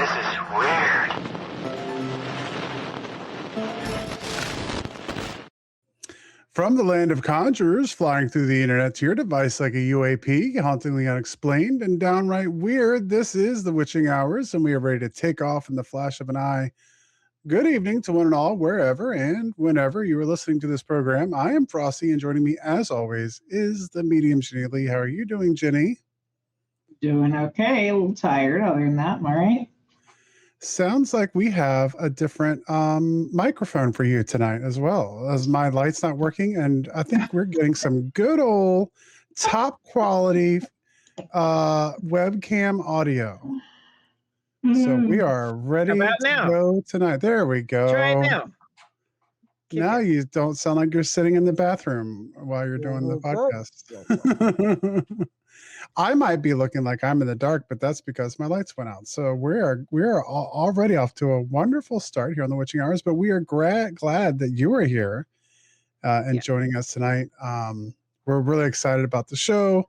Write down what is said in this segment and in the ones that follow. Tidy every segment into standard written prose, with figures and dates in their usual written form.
This is weird. From the land of conjurers, flying through the internet to your device like a UAP, hauntingly unexplained and downright weird, this is the Witching Hours, and we are ready to take off in the flash of an eye. Good evening to one and all, wherever and whenever you are listening to this program. I am Frosty, and joining me, as always, is the medium Jenny Lee. How are you doing, Jenny? Doing okay. A little tired. Other than that, I'm all right. Sounds like we have a different microphone for you tonight as well, as my light's not working, and I think we're getting some good old top quality webcam audio. So we are ready to go tonight. There we go. Try it now. Now you don't sound like you're sitting in the bathroom while you're doing the podcast. I might be looking like I'm in the dark, but that's because my lights went out. So we're already off to a wonderful start here on the Witching Hours, but we are glad that you are here and joining us tonight. We're really excited about the show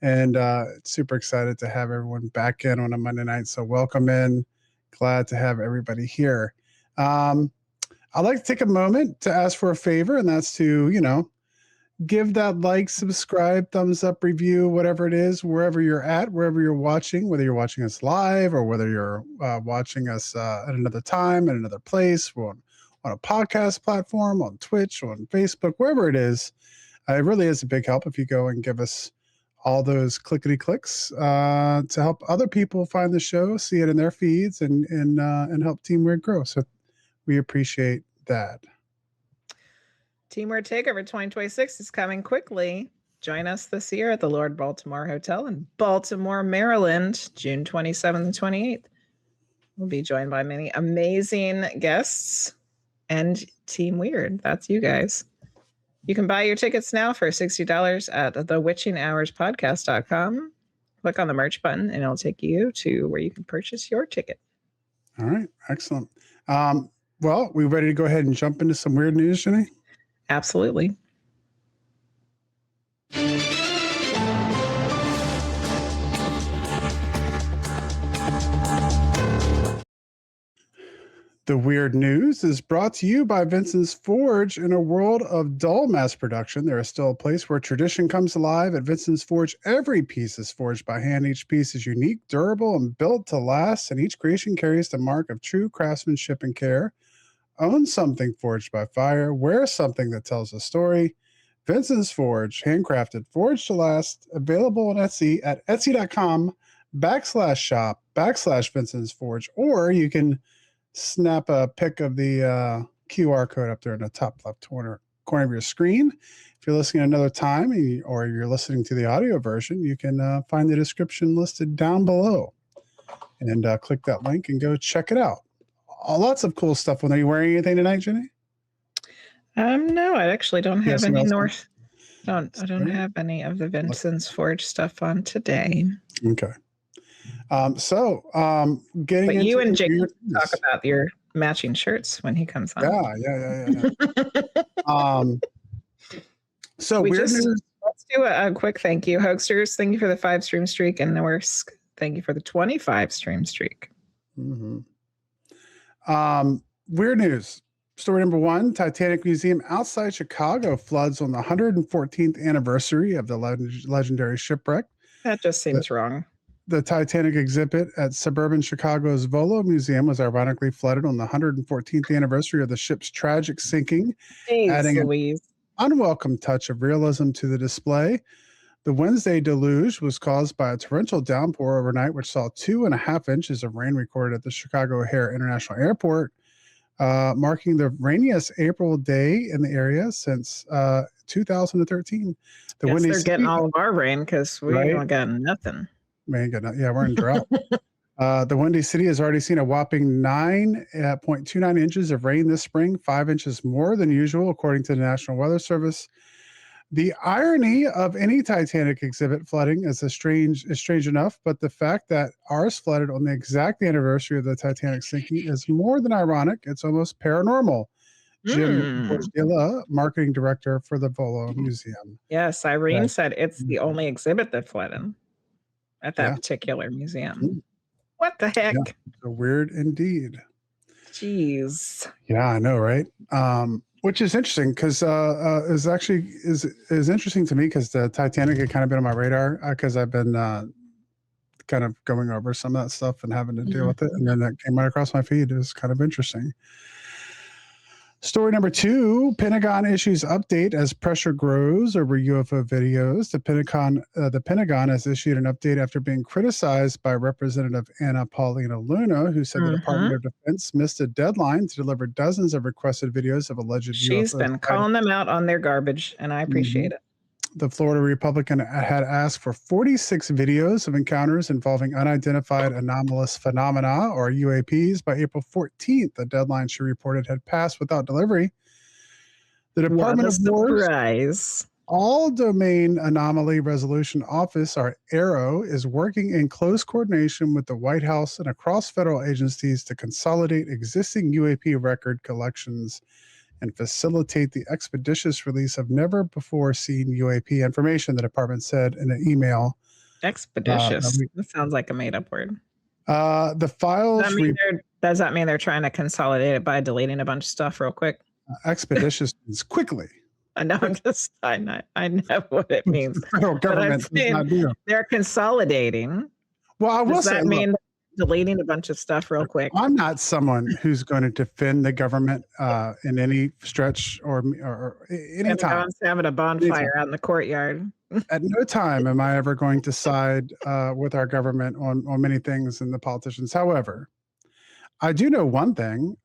and super excited to have everyone back in on a Monday night. So welcome in. Glad to have everybody here. I'd like to take a moment to ask for a favor, and that's to, give that like, subscribe, thumbs up, review, whatever it is, wherever you're at, wherever you're watching, whether you're watching us live or whether you're watching us at another time, at another place, on a podcast platform, on Twitch, on Facebook, wherever it is. It really is a big help if you go and give us all those clickety clicks to help other people find the show, see it in their feeds, and help Team Weird grow. So we appreciate that. Team Weird Takeover 2026 is coming quickly. Join us this year at the Lord Baltimore Hotel in Baltimore, Maryland, June 27th and 28th. We'll be joined by many amazing guests and Team Weird. That's you guys. You can buy your tickets now for $60 at thewitchinghourspodcast.com. Click on the merch button and it'll take you to where you can purchase your ticket. All right. Excellent. Well, we ready to go ahead and jump into some weird news, Jenny? Absolutely. The weird news is brought to you by Vinsons Forge. In a world of dull mass production, there is still a place where tradition comes alive. At Vinsons Forge, every piece is forged by hand. Each piece is unique, durable, and built to last, and each creation carries the mark of true craftsmanship and care. Own something forged by fire. Wear something that tells a story. Vinsons Forge, handcrafted, forged to last. Available on Etsy at etsy.com/shop/Vinsons Forge. Or you can snap a pic of the QR code up there in the top left corner of your screen. If you're listening another time or you're listening to the audio version, you can find the description listed down below and click that link and go check it out. Lots of cool stuff. Are you wearing anything tonight, Jenny? No, I actually don't have any I don't have any of the Vinsons Forge stuff on today. Okay. Getting but into you and Jake talk about your matching shirts when he comes on. Yeah. So weird news. Let's do a quick thank you. Hoaxsters, thank you for the 5 stream streak, and Norsk, thank you for the 25 stream streak. Mm-hmm. Weird news. Story number 1, Titanic Museum outside Chicago floods on the 114th anniversary of the legendary shipwreck. That just seems wrong. The Titanic exhibit at suburban Chicago's Volo Museum was ironically flooded on the 114th anniversary of the ship's tragic sinking, adding an unwelcome touch of realism to the display. The Wednesday deluge was caused by a torrential downpour overnight, which saw 2.5 inches of rain recorded at the Chicago O'Hare International Airport, marking the rainiest April day in the area since 2013. They're getting all of our rain because we ain't got nothing. We're in drought. The Windy City has already seen a whopping 9.29 inches of rain this spring, 5 inches more than usual, according to the National Weather Service. The irony of any Titanic exhibit flooding is strange enough, but the fact that ours flooded on the exact anniversary of the Titanic sinking is more than ironic. It's almost paranormal. Jim Portilla, marketing director for the Volo Museum. Yes, Irene said it's the only exhibit that flooded at that particular museum. What the heck? Yeah, so weird indeed. Jeez. Yeah, I know, right? Which is interesting because is actually is interesting to me because the Titanic had kind of been on my radar because I've been kind of going over some of that stuff and having to deal with it, and then that came right across my feed. It was kind of interesting. Story number 2, Pentagon issues update as pressure grows over UFO videos. The Pentagon has issued an update after being criticized by Representative Anna Paulina Luna, who said the Department of Defense missed a deadline to deliver dozens of requested videos of alleged UFO. She's been calling them out on their garbage, and I appreciate it. The Florida Republican had asked for 46 videos of encounters involving unidentified anomalous phenomena, or UAPs, by April 14th. The deadline, she reported, had passed without delivery. The Department of War's All Domain Anomaly Resolution Office, or ARROW, is working in close coordination with the White House and across federal agencies to consolidate existing UAP record collections and facilitate the expeditious release of never-before-seen UAP information, the department said in an email. Expeditious. That sounds like a made-up word. The files... Does that mean they're trying to consolidate it by deleting a bunch of stuff real quick? Expeditious means quickly. I know. I know what it means. The federal government does not do. They're consolidating. Well, I will say... Does that mean deleting a bunch of stuff real quick? I'm not someone who's going to defend the government in any stretch or any time. Pentagon's having a bonfire out in the courtyard. At no time am I ever going to side with our government on many things and the politicians. However, I do know one thing,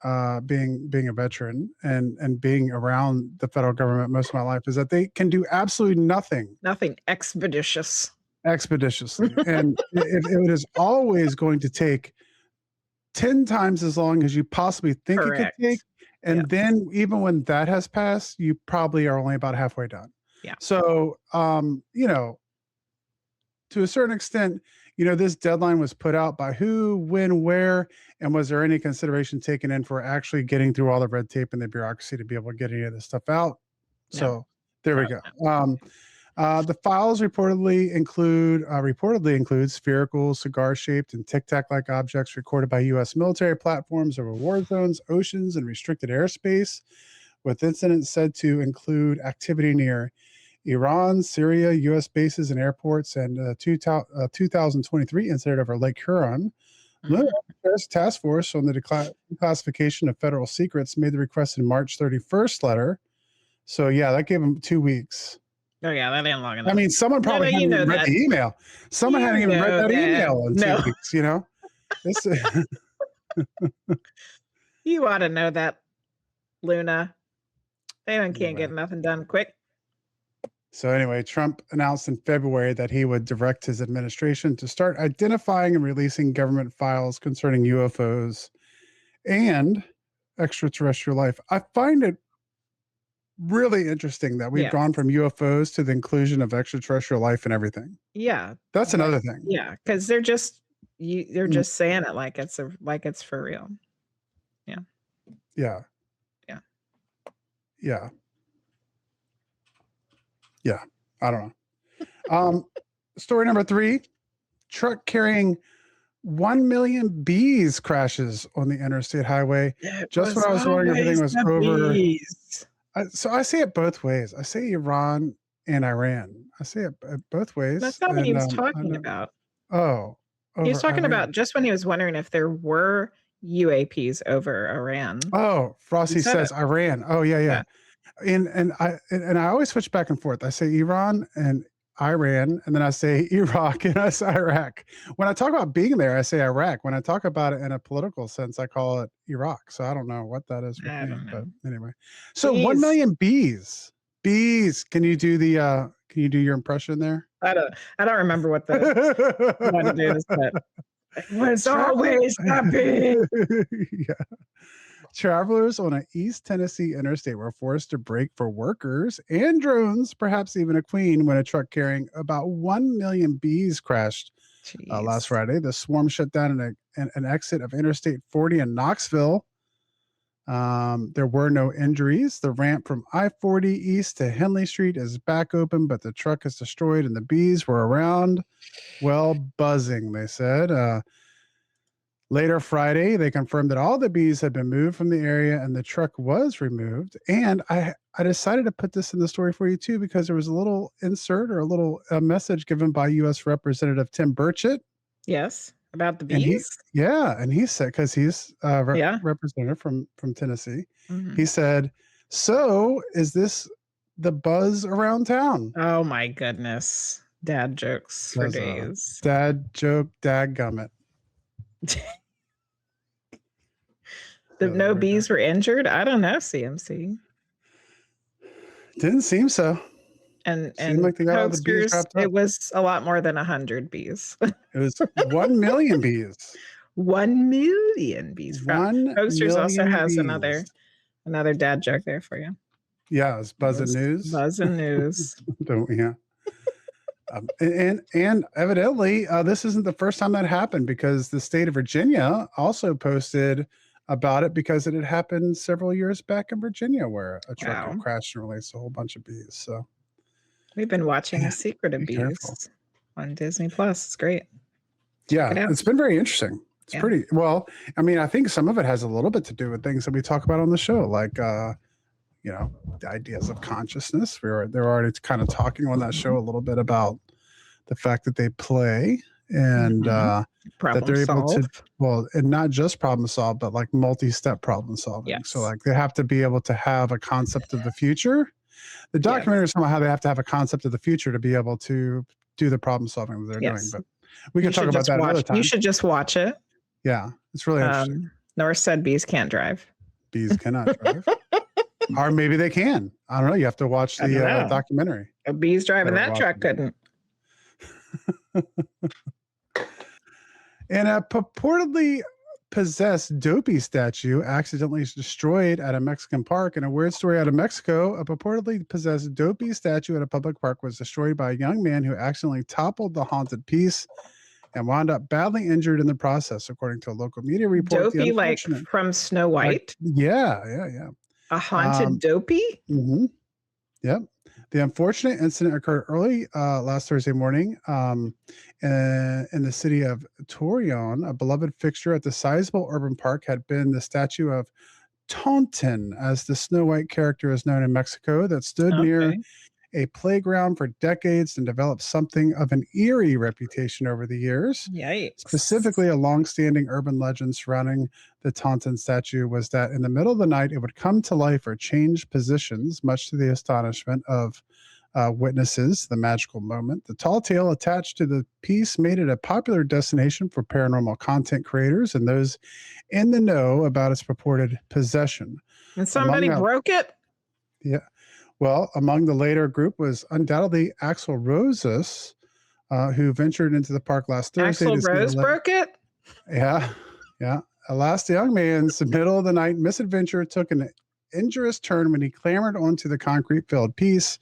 being a veteran and being around the federal government most of my life, is that they can do absolutely nothing. Nothing expeditiously. And it is always going to take 10 times as long as you possibly think it could take. And then even when that has passed, you probably are only about halfway done. Yeah. So, to a certain extent, this deadline was put out by who, when, where, and was there any consideration taken in for actually getting through all the red tape and the bureaucracy to be able to get any of this stuff out? So there we go. The files reportedly include spherical, cigar-shaped, and tic-tac-like objects recorded by U.S. military platforms over war zones, oceans, and restricted airspace, with incidents said to include activity near Iran, Syria, U.S. bases and airports, and a 2023 incident over Lake Huron. The task force on the declassification of federal secrets made the request in March 31st letter. So, yeah, that gave them 2 weeks. Oh, yeah, that ain't long enough. I mean, someone probably hadn't even read the email. Someone hadn't even read that email in 2 weeks, You ought to know that, Luna. They can't get nothing done quick. So anyway, Trump announced in February that he would direct his administration to start identifying and releasing government files concerning UFOs and extraterrestrial life. I find it really interesting that we've gone from UFOs to the inclusion of extraterrestrial life and everything. Yeah. That's another thing. Yeah, because they're just saying it like it's for real. Yeah. Yeah. Yeah. Yeah. Yeah. I don't know. Story number 3, truck carrying 1 million bees crashes on the interstate highway. Just when I was wondering everything was over. So I say it both ways. I say Iran and Iran. I say it both ways. That's not what he was talking about. Oh. He was talking about just when he was wondering if there were UAPs over Iran. Oh, Frosty says Iran. Oh, yeah. And I always switch back and forth. I say Iran and Iran, and then I say Iraq and I say Iraq. When I talk about being there, I say Iraq. When I talk about it in a political sense, I call it Iraq. So I don't know what that is with me, but anyway. So bees. 1 million bees. Bees. Can you do your impression there? I don't remember what to do this, but it was always happy. Yeah. Travelers on an East Tennessee interstate were forced to brake for workers and drones, perhaps even a queen, when a truck carrying about 1 million bees crashed last Friday. The swarm shut down an exit of Interstate 40 in Knoxville. There were no injuries. The ramp from I-40 east to Henley Street is back open, but the truck is destroyed and the bees were around, buzzing, they said. Later Friday, they confirmed that all the bees had been moved from the area and the truck was removed. And I decided to put this in the story for you too, because there was a little insert or a little message given by U.S. Representative Tim Burchett. Yes, about the And bees. he said, because he's representative from Tennessee, he said, "So is this the buzz around town?" Oh my goodness, dad jokes for days. Dad joke, dadgummit. No bees were injured. I don't know, CMC. Didn't seem so. And like they got all the bees wrapped up. It was a lot more than 100 bees. It was 1 million bees. 1 million bees. Posters also has another dad joke there for you. Yeah, it's buzzing news. Buzzing news. Yeah. And evidently, this isn't the first time that happened, because the state of Virginia also posted about it, because it had happened several years back in Virginia, where a truck had crashed and released a whole bunch of bees. So we've been watching The Secret of Bees on Disney Plus. It's great. Yeah, it's been very interesting. It's pretty well. I mean, I think some of it has a little bit to do with things that we talk about on the show, like the ideas of consciousness. They're already kind of talking on that show a little bit about the fact that they play and that they're able to, and not just problem solve, but like multi-step problem solving. Yes. So like they have to be able to have a concept of the future. The documentary is somehow how they have to have a concept of the future to be able to do the problem solving that they're doing. But we can talk about that another time. You should just watch it. Yeah, it's really interesting. Norris said bees can't drive. Bees cannot drive. Or maybe they can. I don't know. You have to watch the documentary. A bees driving that truck couldn't. And a purportedly possessed dopey statue accidentally destroyed at a Mexican park. In a weird story out of Mexico, a purportedly possessed dopey statue at a public park was destroyed by a young man who accidentally toppled the haunted piece and wound up badly injured in the process, according to a local media report. Dopey, like from Snow White? Yeah. A haunted dopey? Mm-hmm. Yep. The unfortunate incident occurred early last Thursday morning in the city of Torreon. A beloved fixture at the sizable urban park had been the statue of Tontin, as the Snow White character is known in Mexico, that stood near a playground for decades and developed something of an eerie reputation over the years. Yikes. Specifically, a long-standing urban legend surrounding the Tontin statue was that in the middle of the night, it would come to life or change positions, much to the astonishment of witnesses, the magical moment. The tall tale attached to the piece made it a popular destination for paranormal content creators and those in the know about its purported possession. And somebody broke it? Yeah. Well, among the later group was undoubtedly Axel Rosas, who ventured into the park last Thursday. Axel Rose broke it? Yeah. Alas, the young man's middle of the night misadventure took an injurious turn when he clambered onto the concrete-filled piece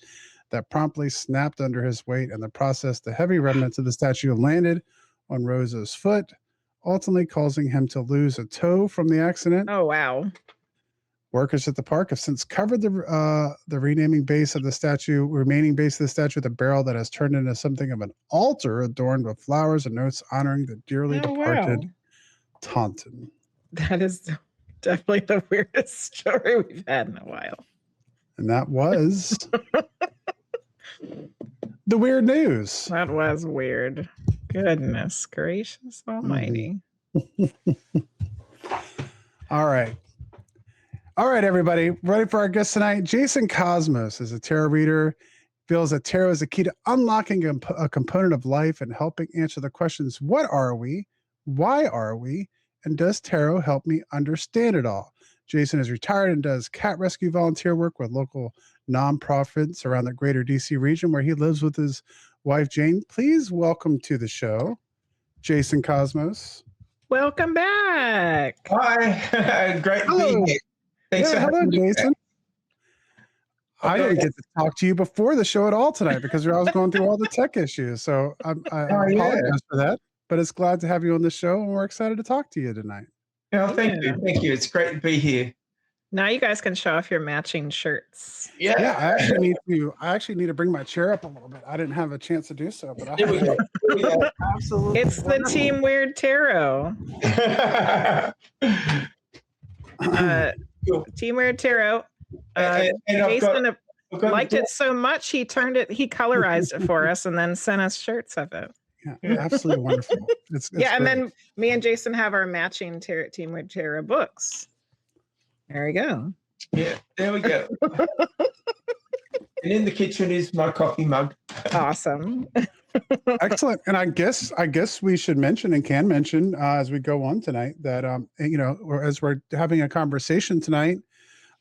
that promptly snapped under his weight. In the process, the heavy remnants of the statue landed on Rosa's foot, ultimately causing him to lose a toe from the accident. Oh, wow. Workers at the park have since covered the remaining base of the statue with a barrel that has turned into something of an altar adorned with flowers and notes honoring the dearly departed Tontin. That is definitely the weirdest story we've had in a while. And that was the weird news. That was weird. Goodness gracious almighty. All right, everybody. Ready for our guest tonight? Jason Cosmos is a tarot reader. Feels that tarot is a key to unlocking a component of life and helping answer the questions: what are we? Why are we? And does tarot help me understand it all? Jason is retired and does cat rescue volunteer work with local nonprofits around the greater DC region, where he lives with his wife, Jane. Please welcome to the show, Jason Cosmos. Welcome back. Hi. Great to be here. Thanks for having me, Jason. I didn't get to talk to you before the show at all tonight because I was going through all the tech issues. So I apologize for that, but it's glad to have you on the show, and we're excited to talk to you tonight. Oh, thank you. Thank you. It's great to be here. Now you guys can show off your matching shirts. Yeah. I actually need to bring my chair up a little bit. I didn't have a chance to do so, but Absolutely. It's the wonderful. Team Weird Tarot. Team Weird Tarot. And I've Jason I've got liked the it so much he colorized it for us and then sent us shirts of it. Yeah, absolutely wonderful. It's Yeah, and great. then me and Jason have our matching Team Weird Tarot books. There we go. Yeah, there we go. And in the kitchen is my coffee mug. Awesome. Excellent. And I guess we should mention and can mention as we go on tonight that or as we're having a conversation tonight,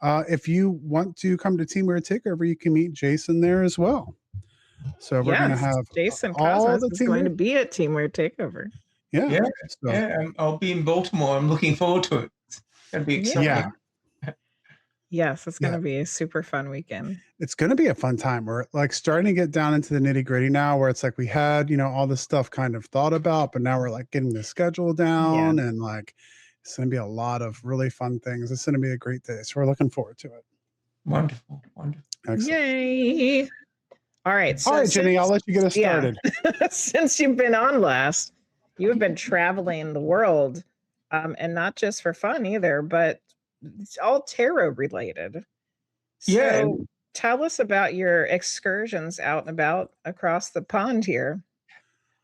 if you want to come to Team Weird Takeover, you can meet Jason there as well. So we're going to have Jason all Cosmos the is Team going to Weird. be at Team Weird Takeover. Yeah. I'll be in Baltimore. I'm looking forward to it. It's going to be exciting. Yeah. Yes, it's going to be a super fun weekend. It's going to be a fun time. We're like starting to get down into the nitty gritty now, where it's like we had, all this stuff kind of thought about, but now we're like getting the schedule down, and like it's going to be a lot of really fun things. It's going to be a great day. So we're looking forward to it. Wonderful. Excellent. Yay. All right. So all right, Jenny, I'll let you get us started. Since you've been on last, you have been traveling the world, and not just for fun either, but it's all tarot related. So tell us about your excursions out and about across the pond here.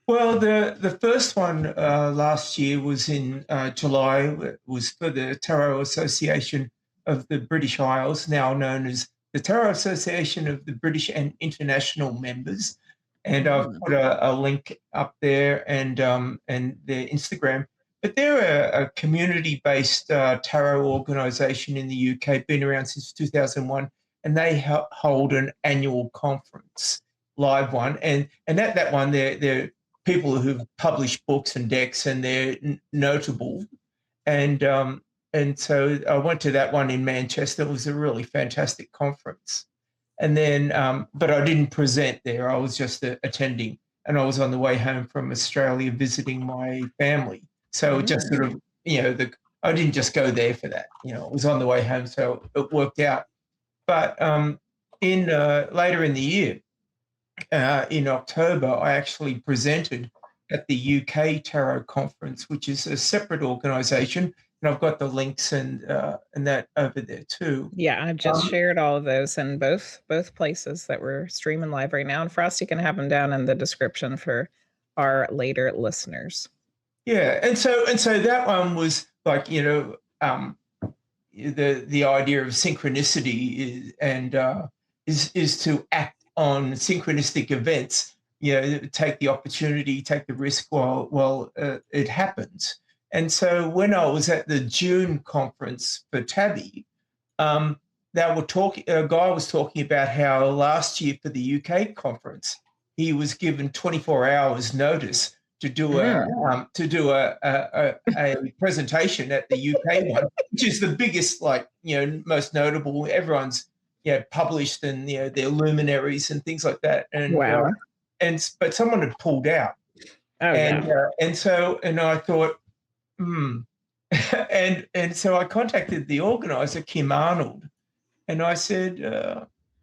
Well, the first one last year was in July. It was for the Tarot Association of the British Isles, now known as the Tarot Association of the British and International Members. And I've put a link up there and their Instagram. But they're a community-based tarot organisation in the UK, been around since 2001, and they hold an annual conference, live one. And at that one, they're people who've published books and decks, and they're notable. And so I went to that one in Manchester. It was a really fantastic conference. And then, but I didn't present there. I was just attending, and I was on the way home from Australia visiting my family. So it just sort of, I didn't just go there for that. It was on the way home, so it worked out. But in later in the year, in October, I actually presented at the UK Tarot Conference, which is a separate organisation, and I've got the links and that over there too. Yeah, I've just shared all of those in both places that we're streaming live right now. And Frosty can have them down in the description for our later listeners. Yeah, and so that one was like the idea of synchronicity is to act on synchronistic events. Take the opportunity, take the risk while it happens. And so when I was at the June conference for Tabby, a guy was talking about how last year for the UK conference he was given 24 hours notice to do a presentation at the UK one, which is the biggest, most notable. Everyone's published, and they're luminaries and things like that. And wow. But someone had pulled out, and I thought, and so I contacted the organizer, Kim Arnold, and I said,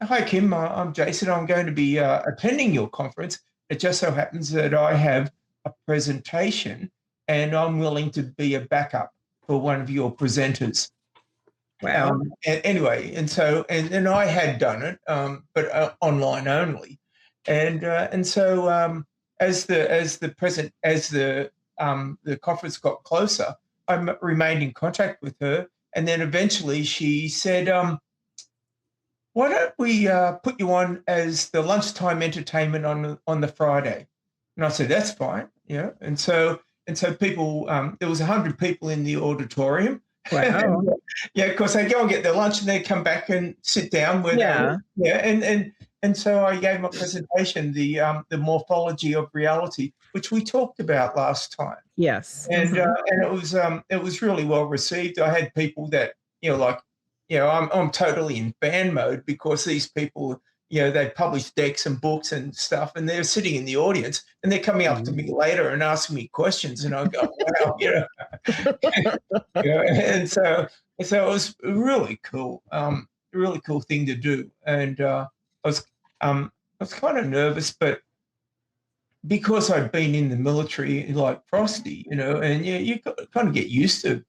"Hi, Kim, I'm Jason. I'm going to be attending your conference. It just so happens that I have a presentation, and I'm willing to be a backup for one of your presenters." Wow. Anyway, and I had done it, but online only, and so as the conference got closer, I remained in contact with her, and then eventually she said, "Why don't we put you on as the lunchtime entertainment on the Friday?" And I said, "That's fine." And so people, there was 100 people in the auditorium. Wow. Of course, they go and get their lunch, and they come back and sit down with and so I gave my presentation, the morphology of reality, which we talked about last time. Yes. And it was really well received. I had people that I'm totally in fan mode, because these people, they publish decks and books and stuff, and they're sitting in the audience, and they're coming up to me later and asking me questions, and I go, wow, and so it was really cool thing to do. And I was kind of nervous, but because I'd been in the military like Frosty, and you kind of get used to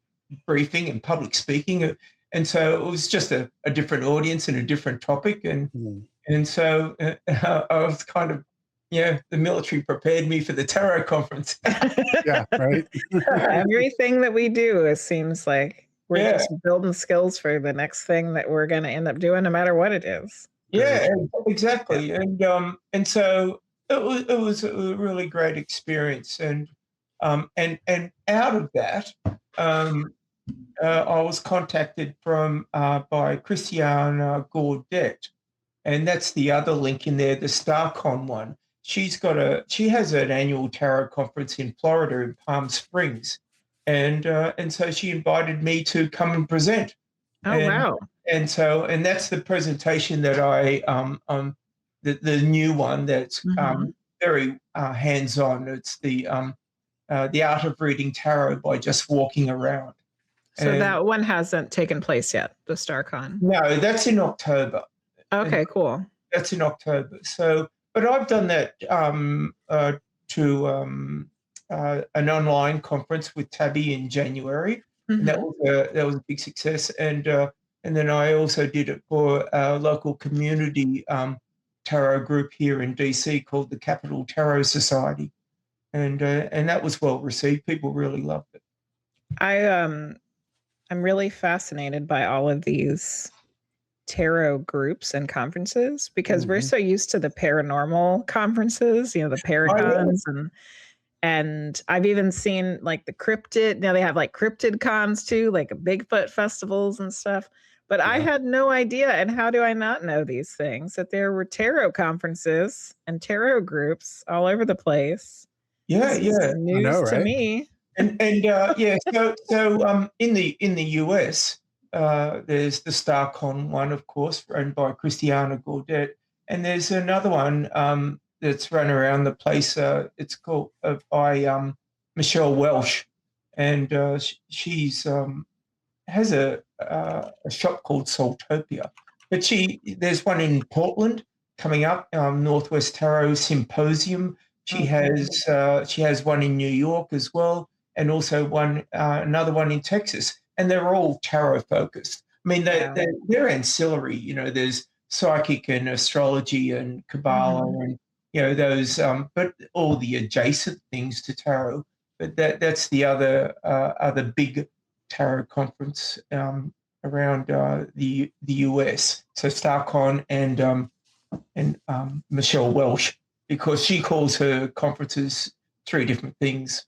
briefing and public speaking, and so it was just a different audience and a different topic, and so I was kind of, the military prepared me for the tarot conference. Yeah, right. Everything that we do, it seems like we're just building skills for the next thing that we're going to end up doing, no matter what it is. Yeah, exactly. And so it was a really great experience. And out of that, I was contacted by Christiane Gaudet, and that's the other link in there, the StarCon one. She has an annual tarot conference in Florida in Palm Springs, and so she invited me to come and present. Oh, wow. And that's the presentation that the new one that's very hands-on. It's the art of reading tarot by just walking around. So that one hasn't taken place yet, the StarCon? No, that's in October. Okay, cool. That's in October. So, but I've done that to an online conference with Tabby in January. And that was a big success. And then I also did it for a local community tarot group here in DC called the Capital Tarot Society, and that was well received. People really loved it. I'm really fascinated by all of these tarot groups and conferences because we're so used to the paranormal conferences, the Paracons, and I've even seen like the cryptid. Now they have like cryptid cons too, like Bigfoot festivals and stuff. But I had no idea, and how do I not know these things, that there were tarot conferences and tarot groups all over the place. Yeah, This is news to me. And so in the US, there's the StarCon one, of course, run by Christiane Gaudet, and there's another one that's run around the place. It's called by Michelle Welsh, and she's has a shop called Soultopia. But there's one in Portland coming up, Northwest Tarot Symposium. She has one in New York as well, and also another one in Texas, and they're all tarot focused. I mean, they're ancillary. There's psychic and astrology and Kabbalah and those, but all the adjacent things to tarot. But that's the other big tarot conference around the US. So StarCon and Michelle Welsh, because she calls her conferences 3 different things.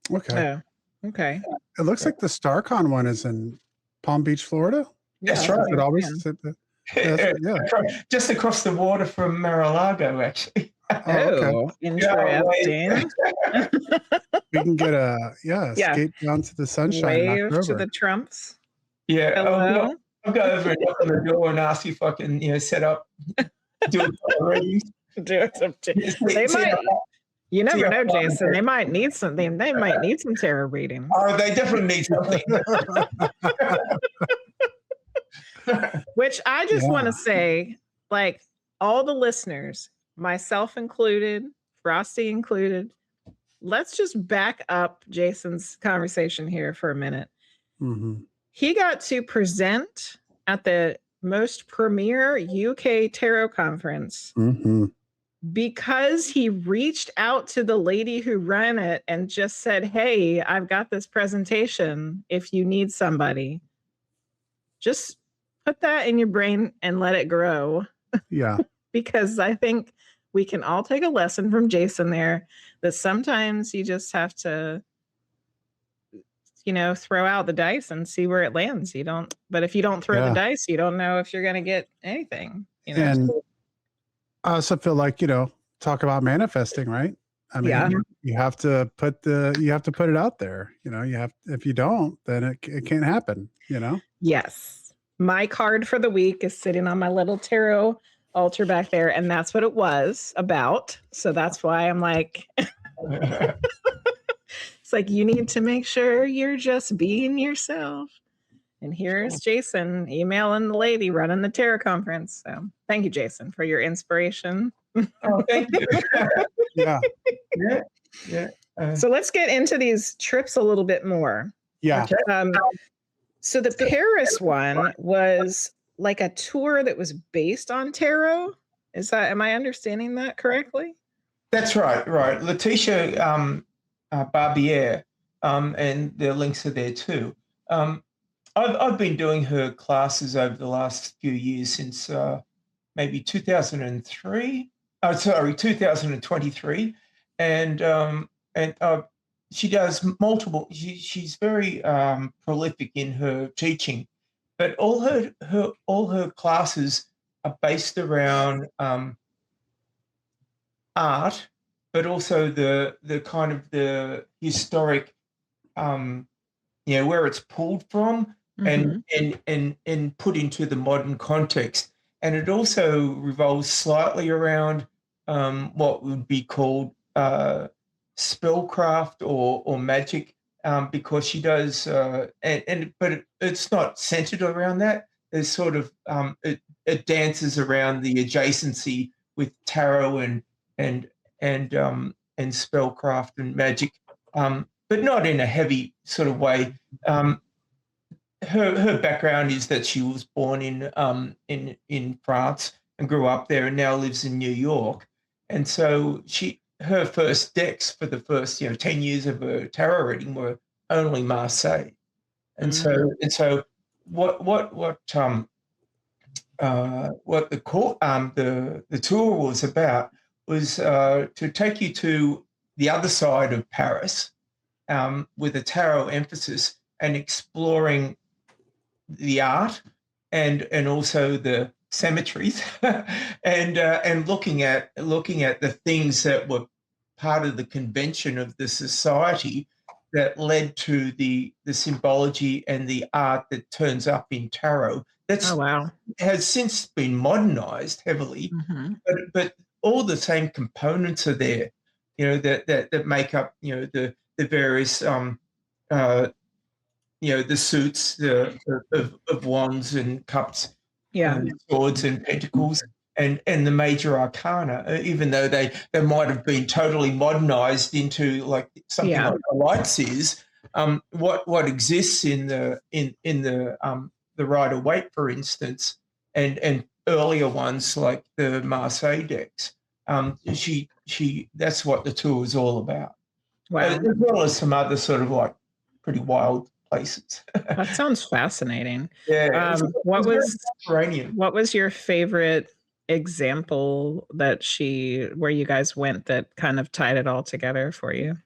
Okay. Okay. It looks like the StarCon one is in Palm Beach, Florida. That's right. It always just across the water from Mar-a-Lago, actually. Oh, interesting. We can get escape down to the sunshine. Wave to the Trumps. Yeah. Hello. I'll go over and knock on the door and ask if I can, set up, do it readings. They might. You never know, Jason. They might need something. They might need some tarot readings. Oh, they definitely need something. Which I just want to say, like, all the listeners, myself included, Frosty included, let's just back up Jason's conversation here for a minute. He got to present at the most premier UK tarot conference because he reached out to the lady who ran it and just said, "Hey, I've got this presentation if you need somebody." Just put that in your brain and let it grow. Yeah. Because I think we can all take a lesson from Jason there, that sometimes you just have to, throw out the dice and see where it lands. But if you don't throw the dice, you don't know if you're going to get anything. And I also feel like, talk about manifesting, right? I mean, you have to put it out there. If you don't, then it can't happen, Yes. My card for the week is sitting on my little tarot altar back there, and that's what it was about. So that's why I'm like, it's like, you need to make sure you're just being yourself. And here's Jason emailing the lady running the tarot conference. So thank you, Jason, for your inspiration. Oh, thank you. Yeah. Yeah, yeah. So let's get into these trips a little bit more. Yeah. Okay. So the Paris one was like a tour that was based on tarot. Am I understanding that correctly? That's right, right. Letitia Barbier, and the links are there too. I've been doing her classes over the last few years since maybe 2003. Oh, sorry, 2023, and she does multiple. She's very prolific in her teaching, but all her classes are based around art, but also the kind of the historic, where it's pulled from and put into the modern context. And it also revolves slightly around what would be called spellcraft or magic, because she does, but it's not centered around that. There's sort of it dances around the adjacency with tarot and and spellcraft and magic, but not in a heavy sort of way. Her background is that she was born in France and grew up there, and now lives in New York. And so her first decks for the first 10 years of her tarot reading were only Marseille. And so what the tour was about was to take you to the other side of Paris, with a tarot emphasis, and exploring the art and also the cemeteries, and looking at the things that were part of the convention of the society that led to the symbology and the art that turns up in tarot. That's has since been modernized heavily, but all the same components are there, that make up, the various, the suits of wands and cups, and swords and pentacles, and the major arcana, even though they might have been totally modernized into like something like the lights is. What exists in the Rider Waite, for instance, and earlier ones like the Marseille decks. That's what the tour is all about. Wow. As well as some other sort of like pretty wild places. That sounds fascinating. Yeah. What was your favorite example where you guys went that kind of tied it all together for you?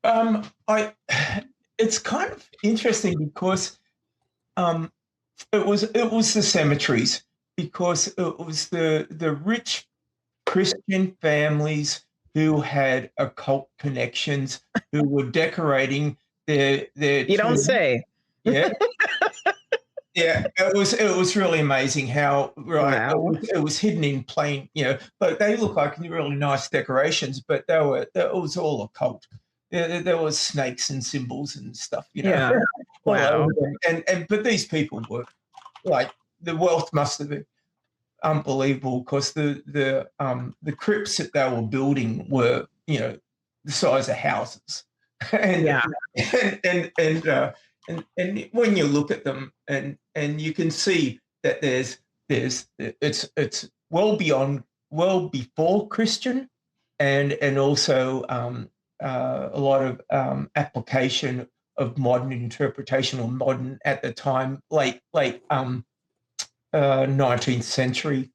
It's kind of interesting because it was the cemeteries, because it was the rich Christian families who had occult connections, who were decorating their You don't say. Yeah. Yeah, it was really amazing how it was hidden in plain, but they look like really nice decorations, but it was all occult. There was snakes and symbols and stuff, Yeah. Wow. But these people were like, the wealth must have been unbelievable, because the crypts that they were building were, the size of houses. And and when you look at them, and you can see that it's well before Christian, and also a lot of application of modern interpretation, or modern at the time, late 19th century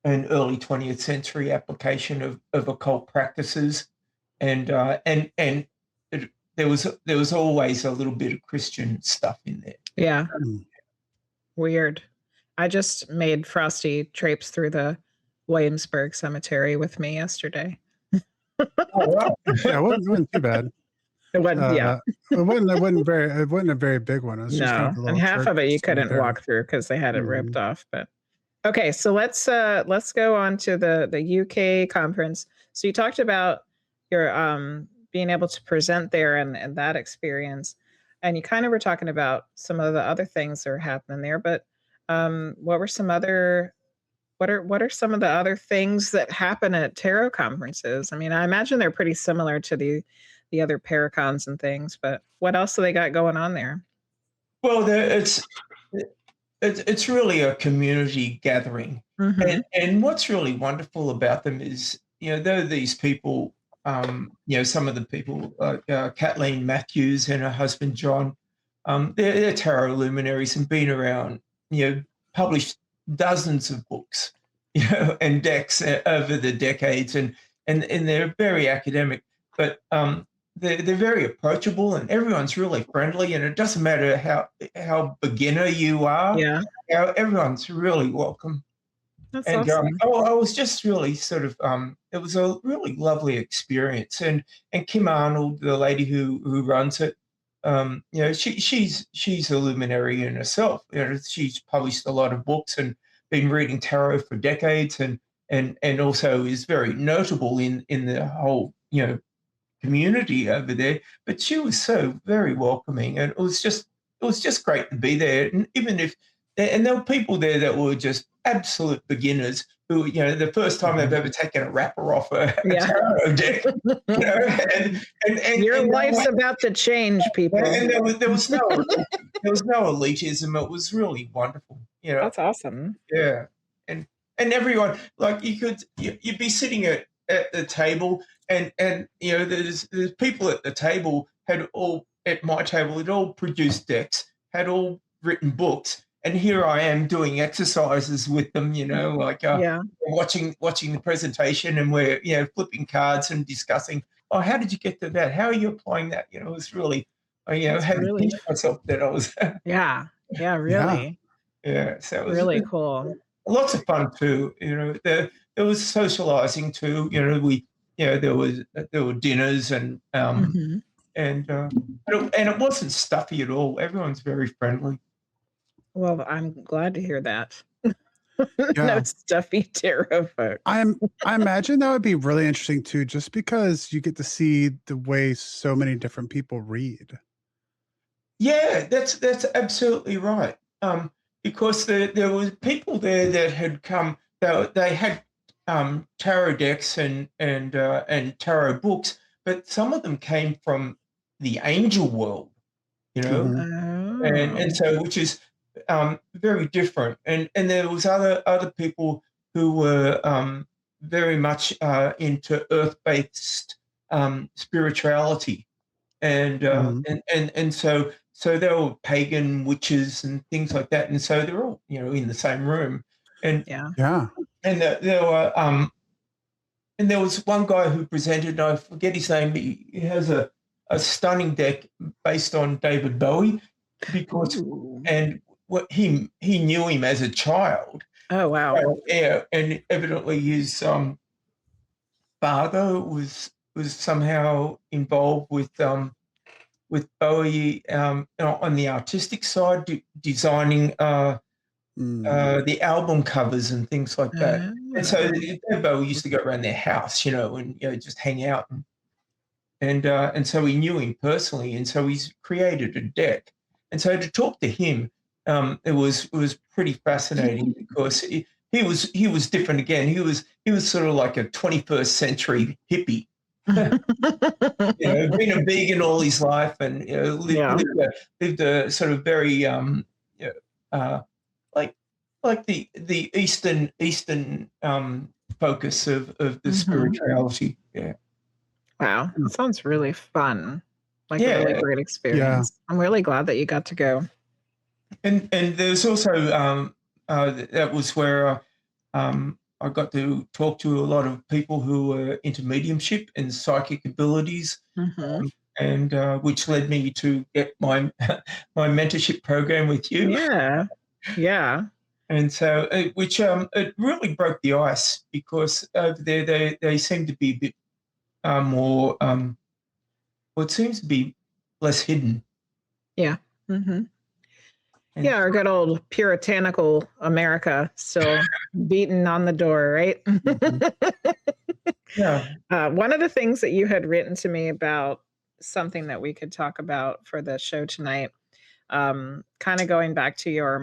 and early 20th century application of occult practices, and there was always a little bit of Christian stuff in there. Yeah. Weird. I just made Frosty traipse through the Williamsburg Cemetery with me yesterday. Oh, wow. Yeah, it wasn't too bad. It wasn't. It wasn't a very big one. It was just kind of a little and half of it you couldn't cemetery. walk through because they had it ripped off. But okay, so let's go on to the UK conference. So you talked about your being able to present there and that experience, and you kind of were talking about some of the other things that are happening there. But what were some other what are some of the other things that happen at tarot conferences? I mean, I imagine they're pretty similar to the other paracons and things, but what else do they got going on there? Well, it's really a community gathering, Mm-hmm. and what's really wonderful about them is, though these people, some of the people like Kathleen Matthews and her husband John, they're tarot luminaries and been around, published dozens of books, and decks over the decades, and they're very academic, but they're very approachable, and everyone's really friendly, and it doesn't matter how beginner you are. Yeah, Everyone's really welcome. that's And awesome. I was just really sort of it was a really lovely experience. And Kim Arnold, the lady who runs it, she's a luminary in herself. She's published a lot of books and been reading tarot for decades, and also is very notable in the whole community over there. But she was so very welcoming, and it was just great to be there. And even if and there were people there that were just absolute beginners who, the first time they've ever taken a wrapper off a Yeah. tarot deck, and Your and life's about to change, people. and there was no elitism. It was really wonderful. That's awesome. Yeah, and everyone, like, you'd be sitting at the table, and there's people at the table had all at my table had all produced decks, had all written books, and here I am doing exercises with them, like Yeah. watching the presentation, and we're flipping cards and discussing. Oh, how did you get to that? How are you applying that? It was really, That's had to really- pinch myself that I was. Yeah. Yeah, really. Yeah, so it was Really cool. lots of fun too. There was socializing too. There were dinners, and Mhm. and it wasn't stuffy at all. Everyone's very friendly. Well, I'm glad to hear that. Yeah. No stuffy tarot folk. I imagine that would be really interesting too, just because you get to see the way so many different people read. Yeah, that's absolutely right. Because there was people there that had come. They had tarot decks and tarot books, but some of them came from the angel world, Mhm. and so, which is very different. And there was other people who were very much into earth-based spirituality, and so they were pagan witches and things like that, and so they're all in the same room, and Yeah. Yeah. and there were and there was one guy who presented. I forget his name. He has a stunning deck based on David Bowie, because Ooh. and what he knew him as a child. Oh, wow. Yeah, and evidently his father was somehow involved with Bowie on the artistic side, designing the album covers and things like that. And so Bowie used to go around their house, and just hang out, and so he knew him personally, and so he's created a deck. And so to talk to him, it was pretty fascinating, because he was different again. He was sort of like a 21st century hippie. Been a vegan all his life, and lived a sort of very like the Eastern focus of the spirituality. Yeah. Wow. That sounds really fun. Like a really great experience. I'm really glad that you got to go. And there's also that was where I got to talk to a lot of people who were into mediumship and psychic abilities, and which led me to get my my mentorship program with you. Yeah. Yeah. And so, which it really broke the ice, because over there they seem to be a bit more. Well, it seems to be less hidden. Yeah. Yeah, our good old puritanical America still beating on the door, right? Yeah. One of the things that you had written to me about something that we could talk about for the show tonight kind of going back to your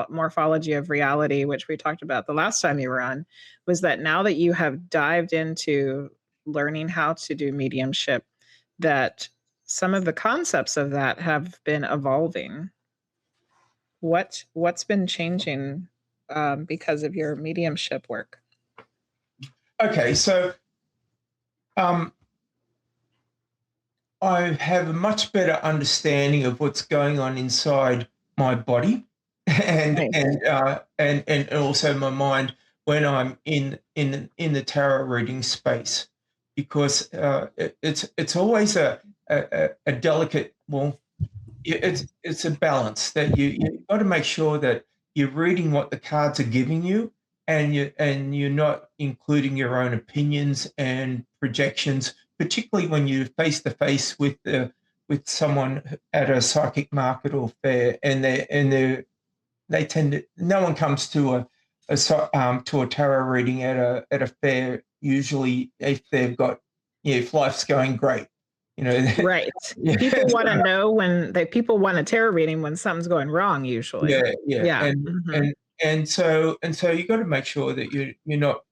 morphology of reality, which we talked about the last time you were on, was that now that you have dived into learning how to do mediumship, that some of the concepts of that have been evolving. What's been changing because of your mediumship work? Okay, so I have a much better understanding of what's going on inside my body and Nice. and also my mind when I'm in the tarot reading space, because it's always a delicate, well, it's a balance that you've got to make sure that you're reading what the cards are giving you, and you're not including your own opinions and projections, particularly when you're face to face with someone at a psychic market or fair, and they tend to, no one comes to a tarot reading at a fair usually if they've got, if life's going great, Right. People want to know people want a tarot reading when something's going wrong usually. Yeah. And so you got to make sure that you're not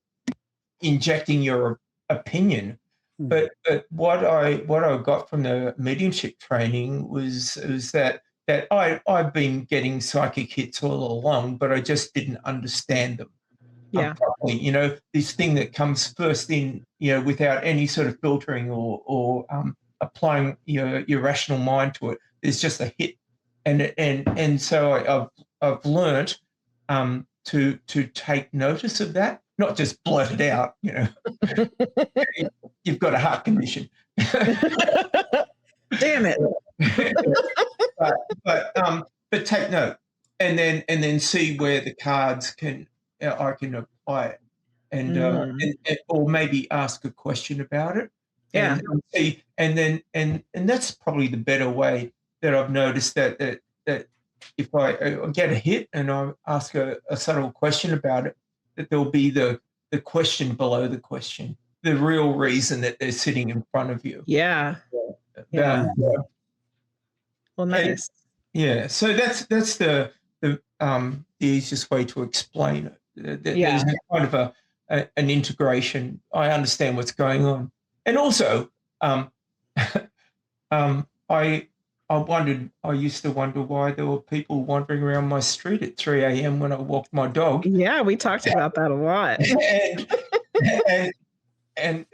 injecting your opinion. But what I got from the mediumship training was that I've been getting psychic hits all along, but I just didn't understand them properly. This thing that comes first in, without any sort of filtering or applying your rational mind to it. It's just a hit, and so I've learned to take notice of that, not just blurt it out. You've got a heart condition. Damn it! but take note, and then see where the cards I can apply it, and or maybe ask a question about it. Yeah. And that's probably the better way that I've noticed that if I get a hit and I ask a subtle question about it, that there'll be the question below the question, the real reason that they're sitting in front of you. Yeah. Well, nice. So that's the easiest way to explain it. There's kind of an integration. I understand what's going on. And also, I used to wonder why there were people wandering around my street at 3 a.m. when I walked my dog. Yeah, we talked about that a lot. and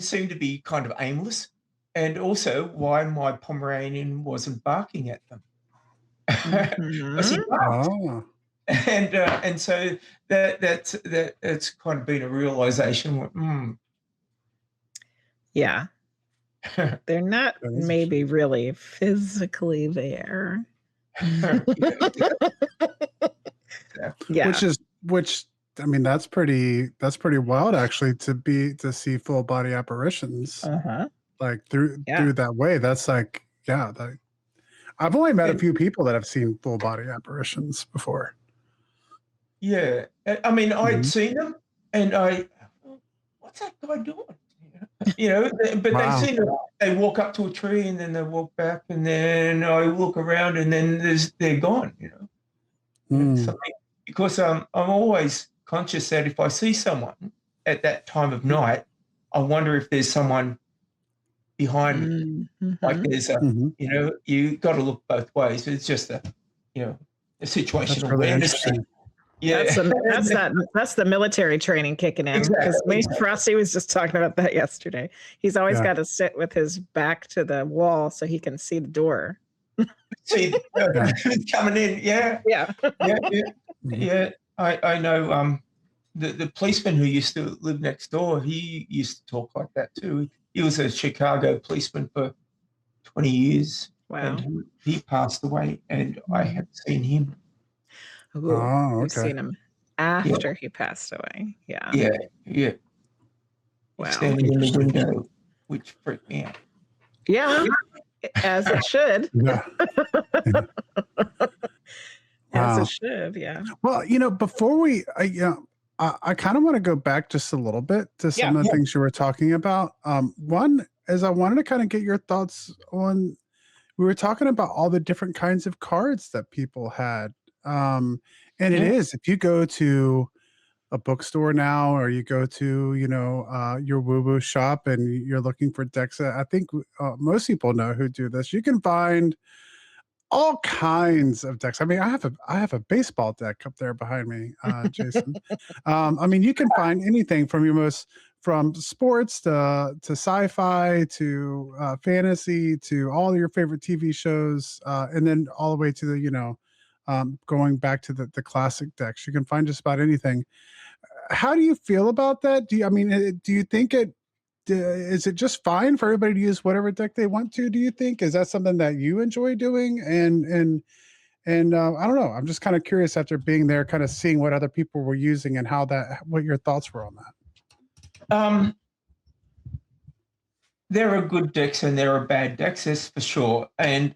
seemed to be kind of aimless. And also why my Pomeranian wasn't barking at them. Because he barked. And so that's kind of been a realization. Yeah. They're not maybe really physically there. Yeah. Which I mean, that's pretty wild actually to see full body apparitions. Like through that way. That's like, I've only met a few people that have seen full body apparitions before. Yeah. I mean, I'd seen them and what's that guy doing? But they walk up to a tree and then they walk back, and then I look around and then they're gone, because I'm always conscious that if I see someone at that time of night, I wonder if there's someone behind me. Like there's you got to look both ways. It's just a situational awareness. Yeah, that's the military training kicking in. Because Frosty was just talking about that yesterday. He's always got to sit with his back to the wall so he can see the door. See who's coming in. Yeah. I know. The policeman who used to live next door, he used to talk like that too. He was a Chicago policeman for 20 years. Wow. And he passed away, and I have seen him. I've seen him after he passed away. Yeah. Wow. Standing in the window, which freaked me out. Yeah, as it should. As it should, yeah. Well, before I kind of want to go back just a little bit to some of the things you were talking about. One is I wanted to kind of get your thoughts on we were talking about all the different kinds of cards that people had. And it is, if you go to a bookstore now, or you go to, your woo-woo shop and you're looking for decks, I think most people know who do this. You can find all kinds of decks. I mean, I have a baseball deck up there behind me, Jason. I mean, you can find anything from sports to sci-fi to fantasy to all your favorite TV shows, and then all the way to the going back to the classic decks. You can find just about anything. How do you feel about that? Do you think is it just fine for everybody to use whatever deck they want to? Do you think, is that something that you enjoy doing? And I don't know. I'm just kind of curious, after being there, kind of seeing what other people were using and what your thoughts were on that. There are good decks and there are bad decks, that's for sure. And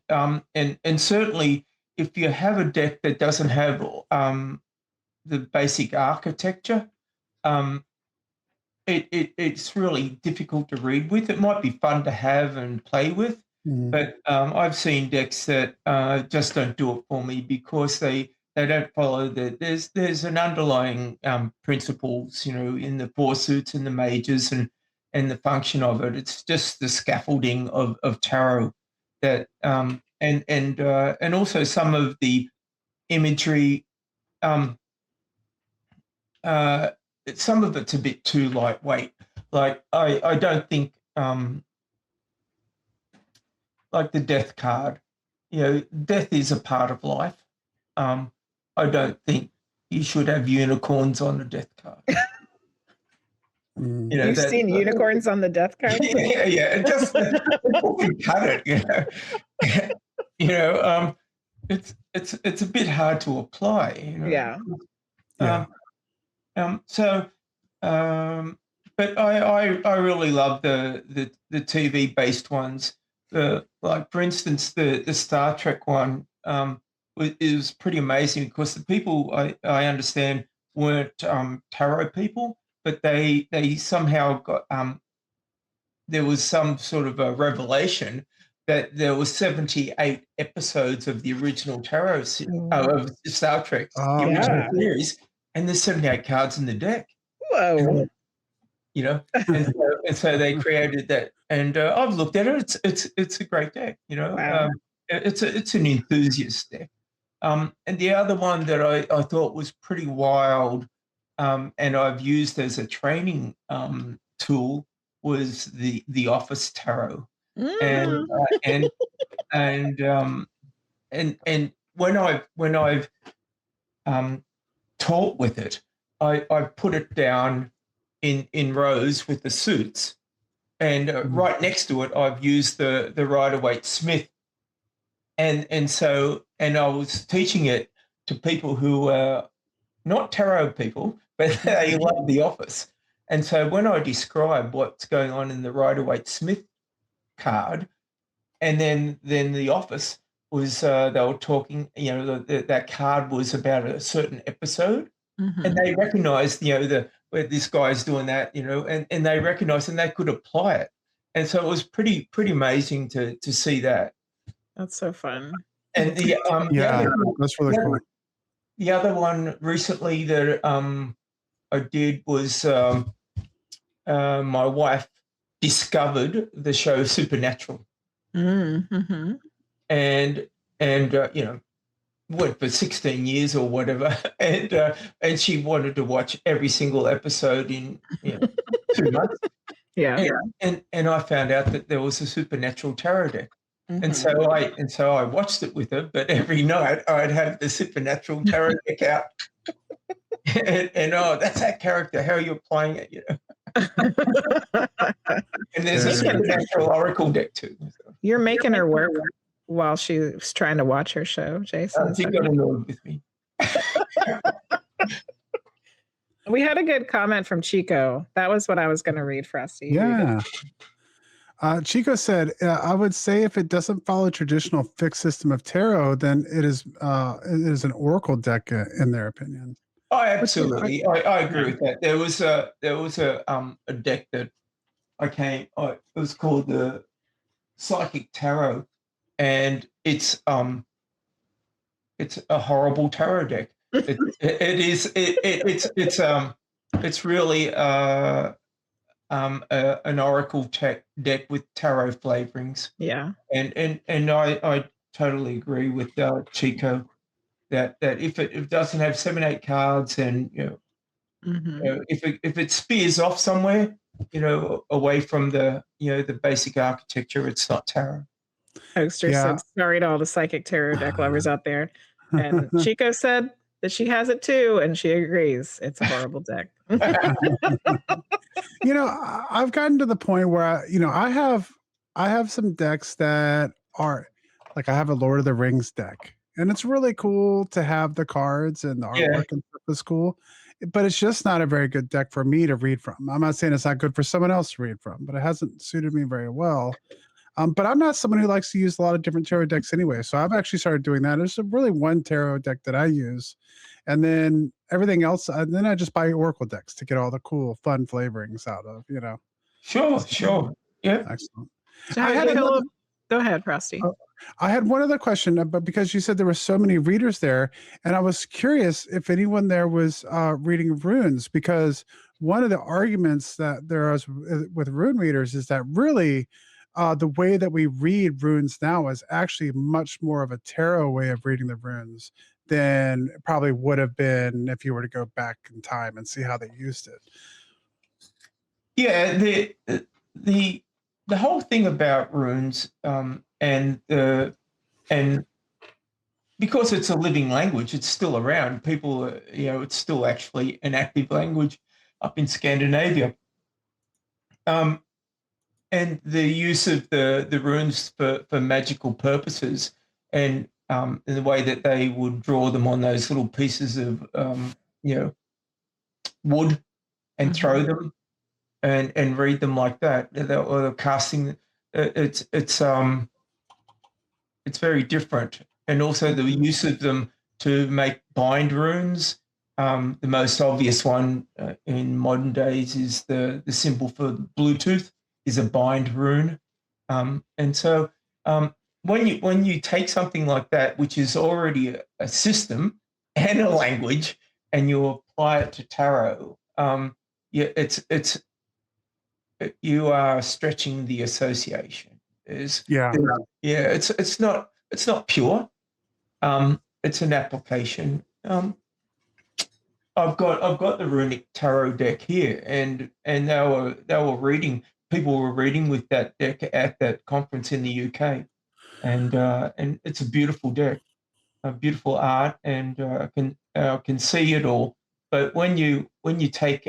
certainly, if you have a deck that doesn't have the basic architecture, it's really difficult to read with. It might be fun to have and play with, but I've seen decks that just don't do it for me, because they don't follow there's an underlying principles, in the four suits and the majors and the function of it. It's just the scaffolding of tarot that and also some of the imagery. Some of it's a bit too lightweight. Like I don't think like the death card. Death is a part of life. I don't think you should have unicorns on the death card. You've seen unicorns on the death card? Yeah. Just people can cut it. It's a bit hard to apply. Yeah. But I really love the TV based ones. Like, for instance, the Star Trek one is pretty amazing, because the people I understand weren't tarot people, but they somehow got there was some sort of a revelation that there was 78 episodes of the original tarot of Star Trek, the original series, and there's 78 cards in the deck. Whoa. And so they created that, and I've looked at it. It's a great deck. Wow. It's an enthusiast deck. And the other one that I thought was pretty wild, and I've used as a training tool, was the Office Tarot. And when I've taught with it, I put it down in rows with the suits, and right next to it I've used the Rider-Waite-Smith, and I was teaching it to people who are not tarot people, but they love The Office. And so when I describe what's going on in the Rider-Waite-Smith card, and then The Office was they were talking, that card was about a certain episode, and they recognized, where this guy's doing that, and they recognized, and they could apply it. And so it was pretty amazing to see that. That's so fun. And that's really cool. The other one recently that I did was my wife discovered the show Supernatural, and went for 16 years or whatever, and she wanted to watch every single episode in 2 months. Yeah. And I found out that there was a Supernatural tarot deck. And so I watched it with her, but every night I'd have the Supernatural tarot deck out. and that's that character, how are you applying it, And there's a Supernatural Oracle deck too. So. You're making her work while she was trying to watch her show, Jason. She got annoyed with me. We had a good comment from Chico. That was what I was going to read, Frosty. Yeah. Chico said, I would say if it doesn't follow traditional fixed system of tarot, then it is an oracle deck, in their opinion. Oh, absolutely. I agree with that. There was a deck that it was called the Psychic Tarot, and it's a horrible tarot deck. It's really an oracle deck with tarot flavorings. Yeah. And I totally agree with Chico that if it doesn't have 7-8 cards, and if it spears off somewhere, away from the the basic architecture, it's not tarot. Oakster said, sorry to all the psychic tarot deck lovers out there. And Chico said that she has it too, and she agrees. It's a horrible deck. I've gotten to the point where I have some decks that are like, I have a Lord of the Rings deck, and it's really cool to have the cards and the artwork and stuff is cool, but it's just not a very good deck for me to read from. I'm not saying it's not good for someone else to read from, but it hasn't suited me very well. But I'm not someone who likes to use a lot of different tarot decks anyway. So I've actually started doing that. There's really one tarot deck that I use. And then everything else, and then I just buy Oracle decks to get all the cool, fun flavorings out of, Sure. Yeah. Excellent. So go ahead, Frosty. I had one other question, but because you said there were so many readers there, and I was curious if anyone there was reading runes, because one of the arguments that there is with rune readers is that really the way that we read runes now is actually much more of a tarot way of reading the runes than it probably would have been if you were to go back in time and see how they used it. Yeah, the whole thing about runes, and because it's a living language, it's still around. People, it's still actually an active language up in Scandinavia. And the use of the runes for magical purposes, and in the way that they would draw them on those little pieces of wood and throw them and read them like that, or casting. It's very different, and also the use of them to make bind runes. The most obvious one in modern days is the symbol for Bluetooth is a bind rune, and so when you take something like that, which is already a system and a language, and you apply it to tarot, you are stretching the association. It's not pure. It's an application. I've got the runic tarot deck here, and they were reading. People were reading with that deck at that conference in the UK, and it's a beautiful deck, a beautiful art, and I can see it all. But when you take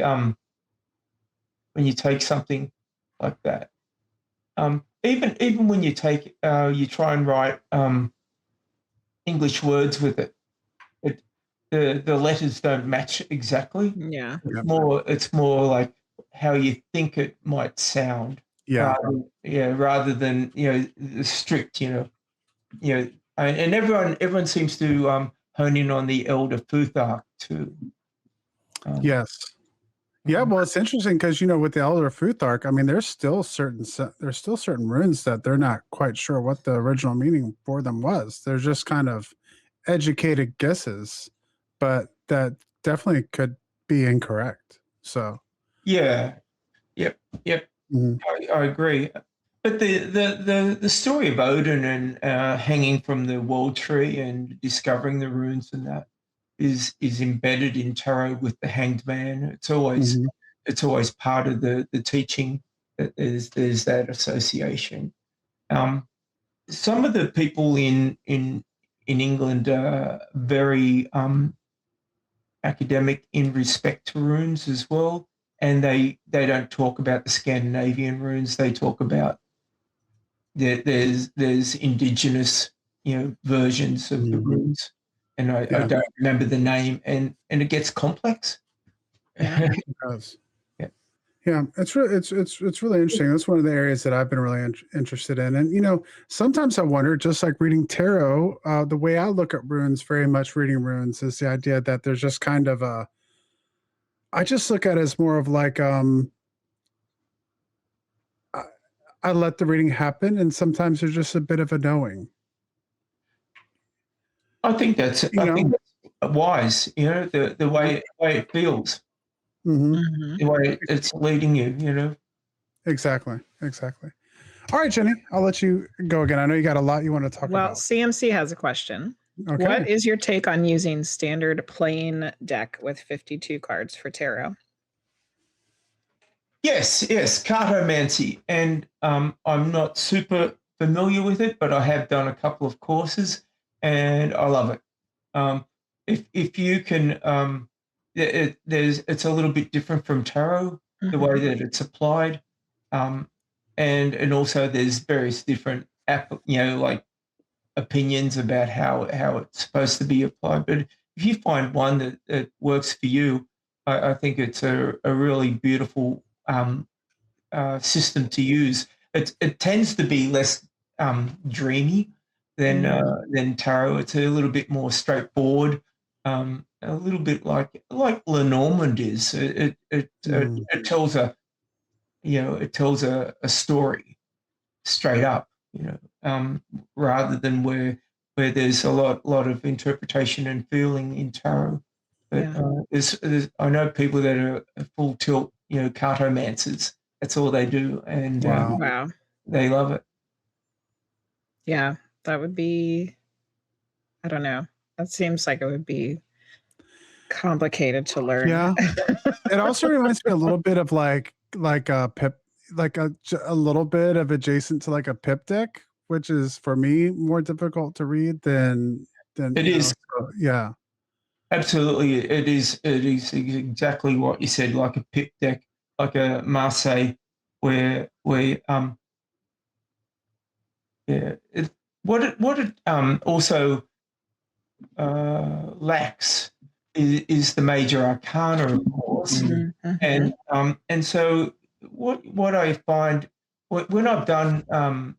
something like that, even when you take you try and write English words with it, the letters don't match exactly. Yeah. It's more like how you think it might sound. Rather than the strict, and everyone seems to hone in on the Elder Futhark too. Yes. Yeah, well, it's interesting because with the Elder Futhark, I mean, there's still certain runes that they're not quite sure what the original meaning for them was. They're just kind of educated guesses, but that definitely could be incorrect. So yep. Mm-hmm. I agree. But the story of Odin and hanging from the wall tree and discovering the runes and that is embedded in tarot with the Hanged Man. It's always part of the teaching that there's that association. Some of the people in England are very academic in respect to runes as well, and they don't talk about the Scandinavian runes. They talk about there's indigenous versions of the runes, and I don't remember the name, and it gets complex. It does. Yeah, it's really interesting. That's one of the areas that I've been really interested in. And sometimes I wonder, just like reading tarot, the way I look at runes, very much reading runes, is the idea that there's just kind of I just look at it as more of like I let the reading happen, and sometimes there's just a bit of a knowing. I think that's wise. You know, the way it feels, the way it's leading you. You know. Exactly. All right, Jenny, I'll let you go again. I know you got a lot you want to talk about. Well, CMC has a question. Okay. What is your take on using standard plain deck with 52 cards for tarot? Yes, cartomancy, and I'm not super familiar with it, but I have done a couple of courses, and I love it. If you can, it's a little bit different from tarot, the way that it's applied, and also there's various different like opinions about how it's supposed to be applied. But if you find one that works for you, I think it's a really beautiful system to use. It tends to be less dreamy than tarot. It's a little bit more straightforward, a little bit like Lenormand is. It tells a story straight up, rather than where there's a lot of interpretation and feeling in tarot. But I know people that are full tilt, cartomancers. That's all they do, and Wow. they love it. Yeah, that would be, I don't know. That seems like it would be complicated to learn. Yeah. It also reminds me a little bit of like a pip, like a little bit of adjacent to like a pip deck, which is for me more difficult to read than It is. Yeah. Absolutely, it is exactly what you said, like a pip deck, like a Marseille, where what it also lacks is the major arcana, of course, and so what I find when I've done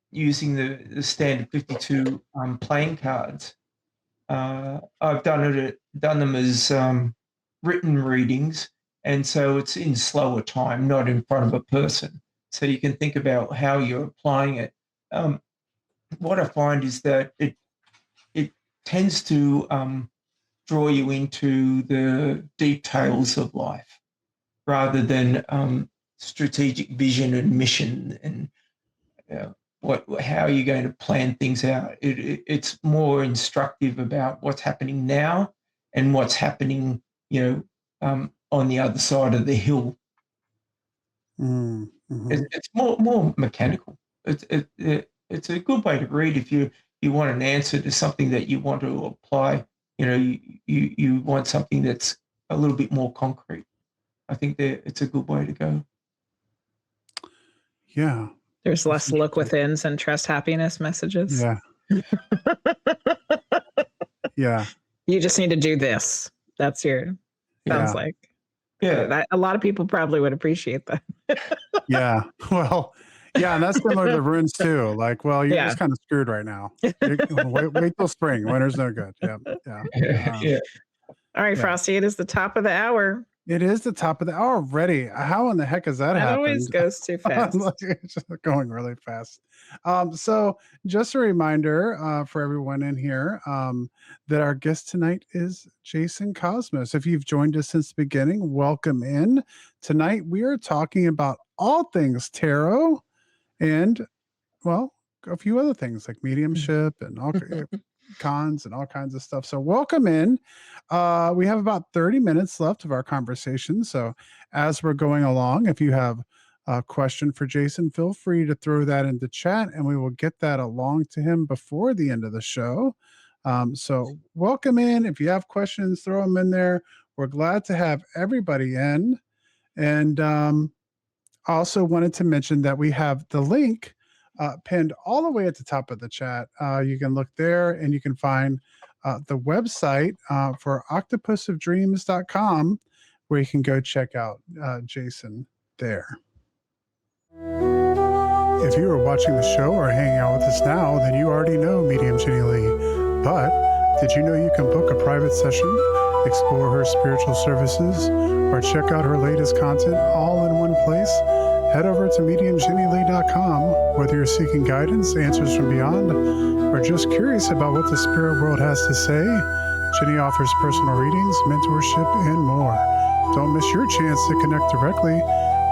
using the standard 52 playing cards. I've done them as written readings, and so it's in slower time, not in front of a person. So you can think about how you're applying it. What I find is that it tends to draw you into the details of life rather than strategic vision and mission and how are you going to plan things out. It's more instructive about what's happening now and what's happening, on the other side of the hill. It's more mechanical. It's a good way to read if you want an answer to something that you want to apply. You want something that's a little bit more concrete. I think that it's a good way to go. Yeah. There's less look withins and trust happiness messages. Yeah. Yeah. You just need to do this. That's sounds like. Yeah. A lot of people probably would appreciate that. Yeah. Well, yeah, and that's similar to runes too. Like, well, you're just kind of screwed right now. Wait till spring. Winter's no good. Yeah. All right, Frosty, it is the top of the hour. It is the top of the hour already. How in the heck has that happened? It always goes too fast. It's just going really fast. So just a reminder for everyone in here that our guest tonight is Jason Cosmos. If you've joined us since the beginning, welcome in. Tonight we are talking about all things tarot and, well, a few other things like mediumship and all cons and all kinds of stuff. So welcome in. We have about 30 minutes left of our conversation. So as we're going along, if you have a question for Jason, feel free to throw that into chat and we will get that along to him before the end of the show. So welcome in. If you have questions, throw them in there. We're glad to have everybody in. And also wanted to mention that we have the link pinned all the way at the top of the chat. You can look there and you can find the website for octopusofdreams.com where you can go check out Jason there. If you are watching the show or hanging out with us now, then you already know Medium Jenny Lee. But did you know you can book a private session, explore her spiritual services, or check out her latest content all in one place? head over to mediumjennylee.com. Whether you're seeking guidance, answers from beyond, or just curious about what the spirit world has to say, Jenny offers personal readings, mentorship, and more. Don't miss your chance to connect directly.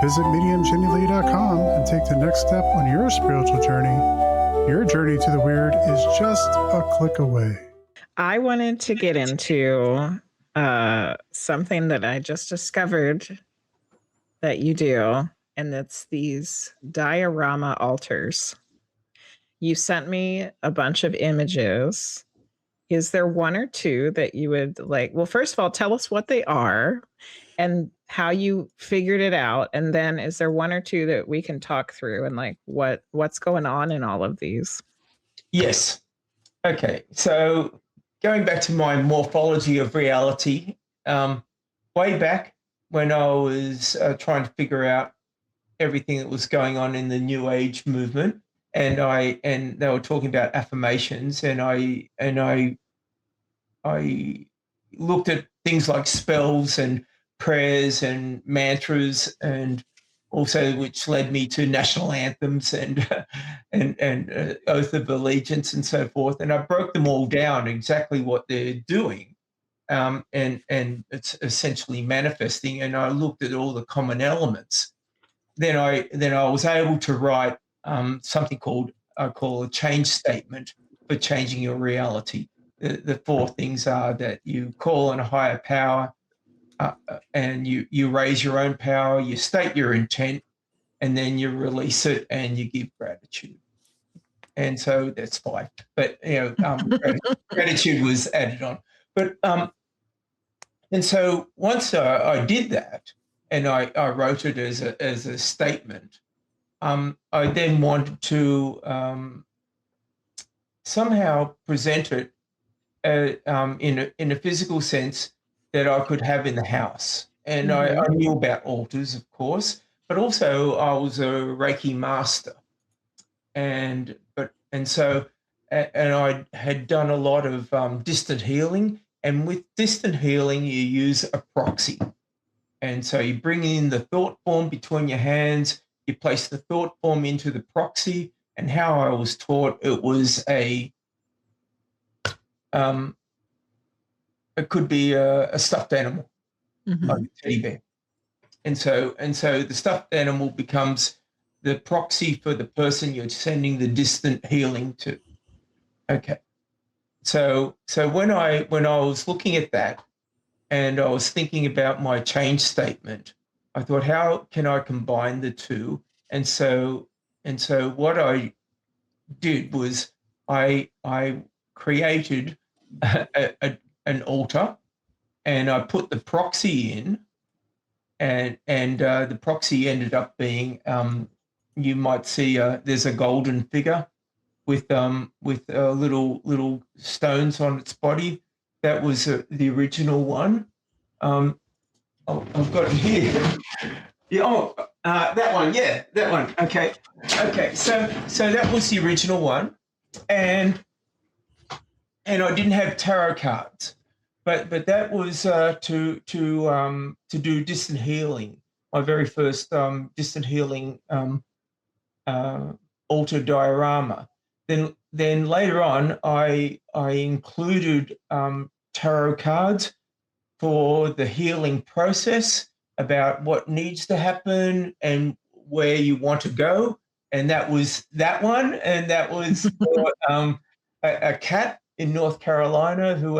Visit mediumjennylee.com and take the next step on your spiritual journey. Your journey to the weird is just a click away. I wanted to get into something that I just discovered that you do, and it's these diorama altars. You sent me a bunch of images. Is there one or two that you would like? Well, first of all, tell us what they are and how you figured it out. And then is there one or two that we can talk through and like what's going on in all of these? Yes. Okay. So going back to my morphology of reality, way back when I was trying to figure out everything that was going on in the New Age movement, and they were talking about affirmations, and I looked at things like spells and prayers and mantras, and also which led me to national anthems and oath of allegiance and so forth. And I broke them all down exactly what they're doing, and it's essentially manifesting. And I looked at all the common elements. Then I was able to write something I call a change statement for changing your reality. The four things are that you call on a higher power, and you raise your own power, you state your intent, and then you release it and you give gratitude. And so that's 5. But gratitude was added on. But and so once I did that, and I wrote it as a statement, I then wanted to somehow present it in a physical sense that I could have in the house. And I knew about altars, of course, but also I was a Reiki master, and I had done a lot of distant healing. And with distant healing, you use a proxy. And so you bring in the thought form between your hands, you place the thought form into the proxy. And how I was taught, it was it could be a stuffed animal, like a teddy bear. And so the stuffed animal becomes the proxy for the person you're sending the distant healing to. Okay. So when I was looking at that, and I was thinking about my change statement, I thought, how can I combine the two? And so what I did was I created an altar, and I put the proxy in, and the proxy ended up being, you might see there's a golden figure with little stones on its body. That was the original one. I've got it here. Yeah, that one. Yeah, that one. Okay. So that was the original one, and I didn't have tarot cards, but that was to do distant healing. My very first distant healing altar diorama. Then later on, I included tarot cards for the healing process, about what needs to happen and where you want to go. And that was that one. And that was for, a cat in North Carolina who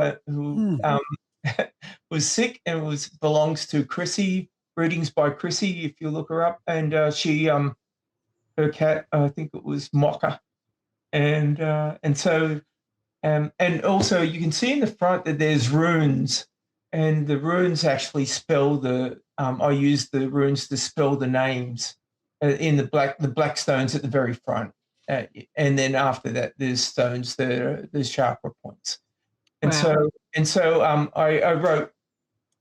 was sick and belongs to Chrissy, Readings by Chrissy, if you look her up. And she, her cat, I think it was Mocha. And so and also you can see in the front that there's runes, and the runes actually spell I use the runes to spell the names in the black stones at the very front, and then after that there's stones there's chakra points, and Wow. so I wrote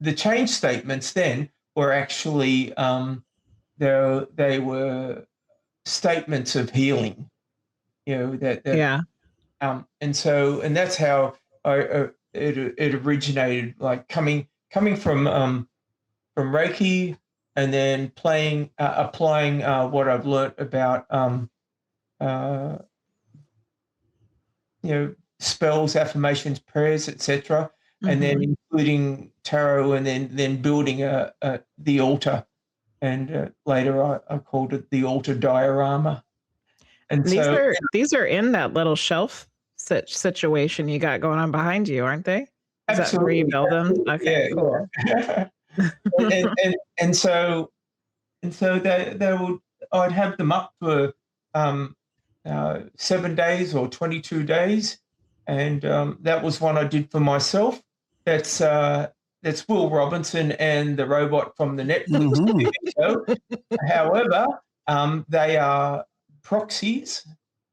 the change statements. Then were actually they were statements of healing, that Yeah. and that's how it originated, like coming from Reiki, and then applying what I've learned about spells, affirmations, prayers, etc., and then including tarot, and then building the altar, and later I called it the altar diorama. And these are in that little shelf situation you got going on behind you, aren't they? Is that where you build them? Okay, cool. Yeah. and so I'd have them up for 7 days or 22 days, and that was one I did for myself. That's Will Robinson and the robot from the Netflix TV show. However, they are proxies,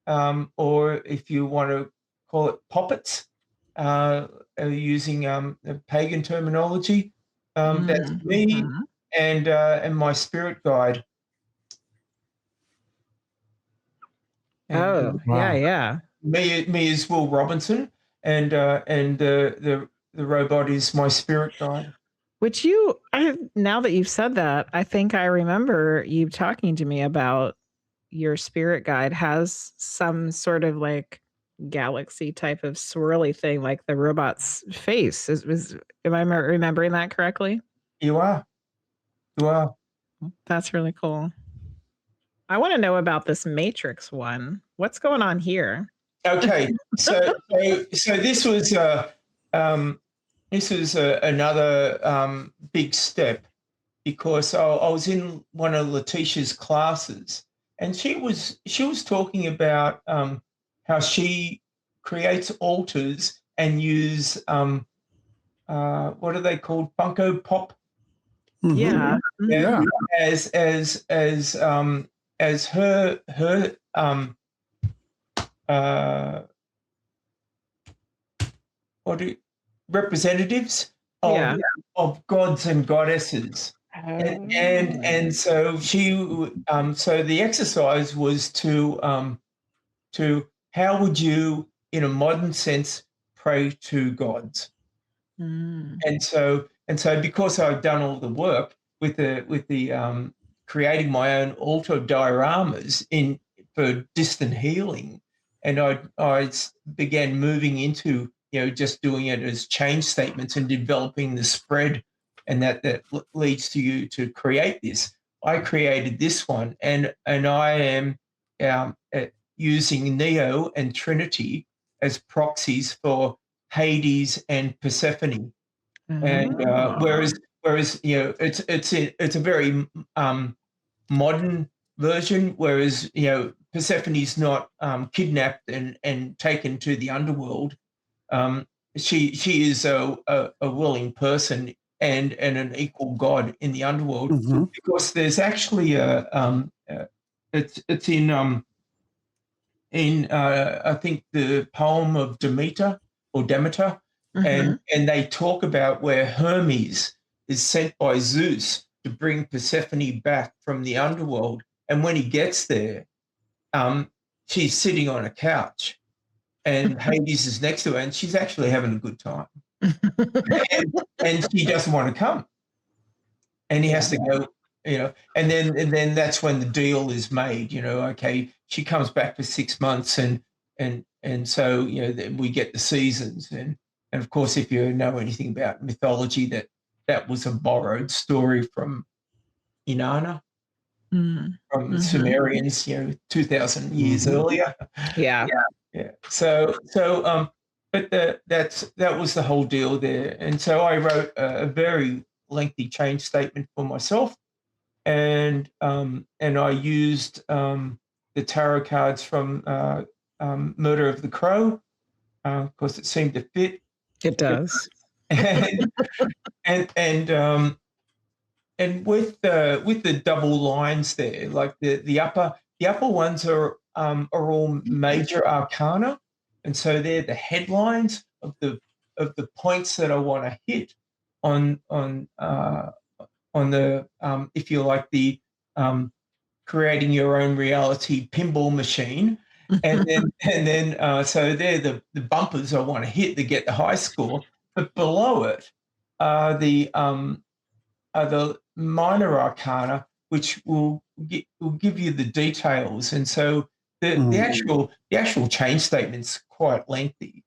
or if you want to call it puppets, using pagan terminology. That's me and my spirit guide. And, yeah. Me is Will Robinson, and the robot is my spirit guide. Which now that you've said that, I think I remember you talking to me about your spirit guide has some sort of like galaxy type of swirly thing, like the robot's face. Am I remembering that correctly? You are. That's really cool. I want to know about this Matrix one. What's going on here? Okay, so this was another big step, because I was in one of Letitia's classes, and she was talking about how she creates altars and use what are they called, Funko Pop? Yeah. As her representatives of gods and goddesses. And so so the exercise was to how would you, in a modern sense, pray to gods? And so because I've done all the work with the creating my own altar dioramas for distant healing, and I began moving into just doing it as change statements and developing the spread, and that leads to you to create this. I created this one, and I am using Neo and Trinity as proxies for Hades and Persephone. And whereas it's a very modern version, whereas Persephone's not kidnapped and taken to the underworld. She is a willing person and an equal god in the underworld, because there's actually it's in I think the poem of Demeter or Demeter, and they talk about where Hermes is sent by Zeus to bring Persephone back from the underworld, and when he gets there, she's sitting on a couch, and Hades is next to her, and she's actually having a good time, and she doesn't want to come, and he has to go, and then that's when the deal is made. Okay, she comes back for 6 months, and so then we get the seasons, and of course, if you know anything about mythology, that was a borrowed story from Inanna, from the Sumerians, 2,000 years earlier. Yeah. So, but that was the whole deal there, and so I wrote a very lengthy change statement for myself, and I used the tarot cards from Murder of the Crow, because it seemed to fit. It does. And with the double lines there, like the upper ones are all major arcana, and so they're the headlines of the points that I want to hit on the if you like, the creating your own reality pinball machine. And then so they're the bumpers I want to hit to get the high score. But below it are the are the minor arcana, which will give you the details. And so the actual change statement's quite lengthy.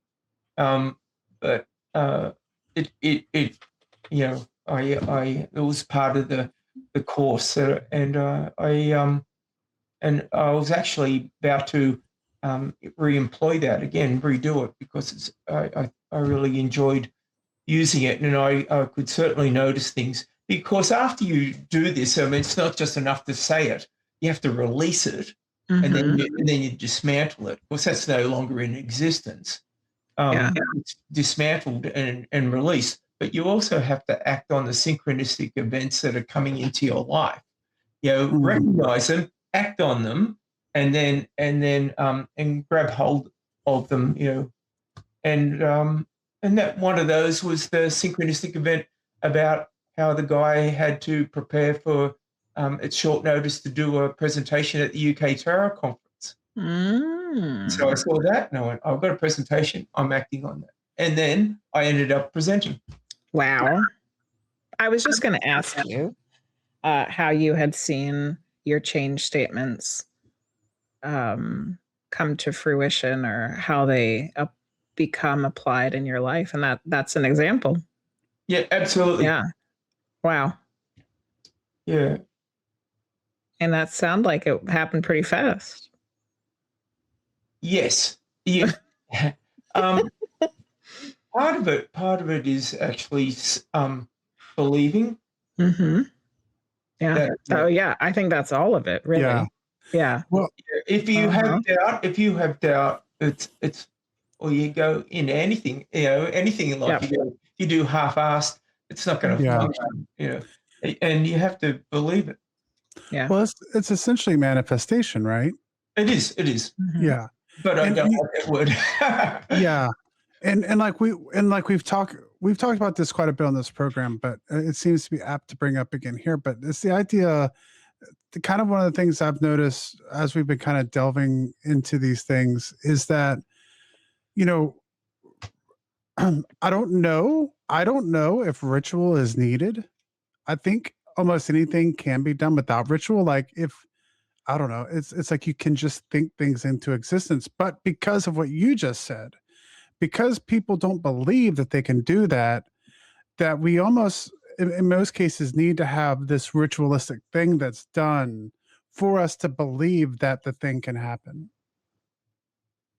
But it it was part of the course, and I was actually about to re-employ that again, redo it, because I really enjoyed using it, and I could certainly notice things. Because after you do this, I mean, it's not just enough to say it; you have to release it, and then you dismantle it. Of course, that's no longer in existence. It's dismantled and released, but you also have to act on the synchronistic events that are coming into your life. Recognize them, act on them, and then grab hold of them. And that one of those was the synchronistic event about how the guy had to prepare for at short notice to do a presentation at the UK Tarot Conference. So I saw that and I went, I've got a presentation, I'm acting on that. And then I ended up presenting. Wow. I was just going to ask you how you had seen your change statements come to fruition, or how they become applied in your life. And that's an example. Yeah, absolutely. Yeah. Wow. Yeah. And that sounded like it happened pretty fast. Yes. Yeah. Part of it is actually believing. Mm-hmm. Yeah. I think that's all of it, really. Yeah. Well, if you have doubt, it's or you go into anything, anything in life, you do half-assed, it's not going to function, and you have to believe it. Yeah. Well, it's essentially manifestation, right? It is. Mm-hmm. Yeah. But I don't like that word. Yeah. And we've talked about this quite a bit on this program, but it seems to be apt to bring up again here. But it's the idea, kind of one of the things I've noticed as we've been kind of delving into these things is that, I don't know if ritual is needed. I think almost anything can be done without ritual. Like I don't know, it's like you can just think things into existence. But because of what you just said, because people don't believe that they can do that we almost, in most cases, need to have this ritualistic thing that's done for us to believe that the thing can happen.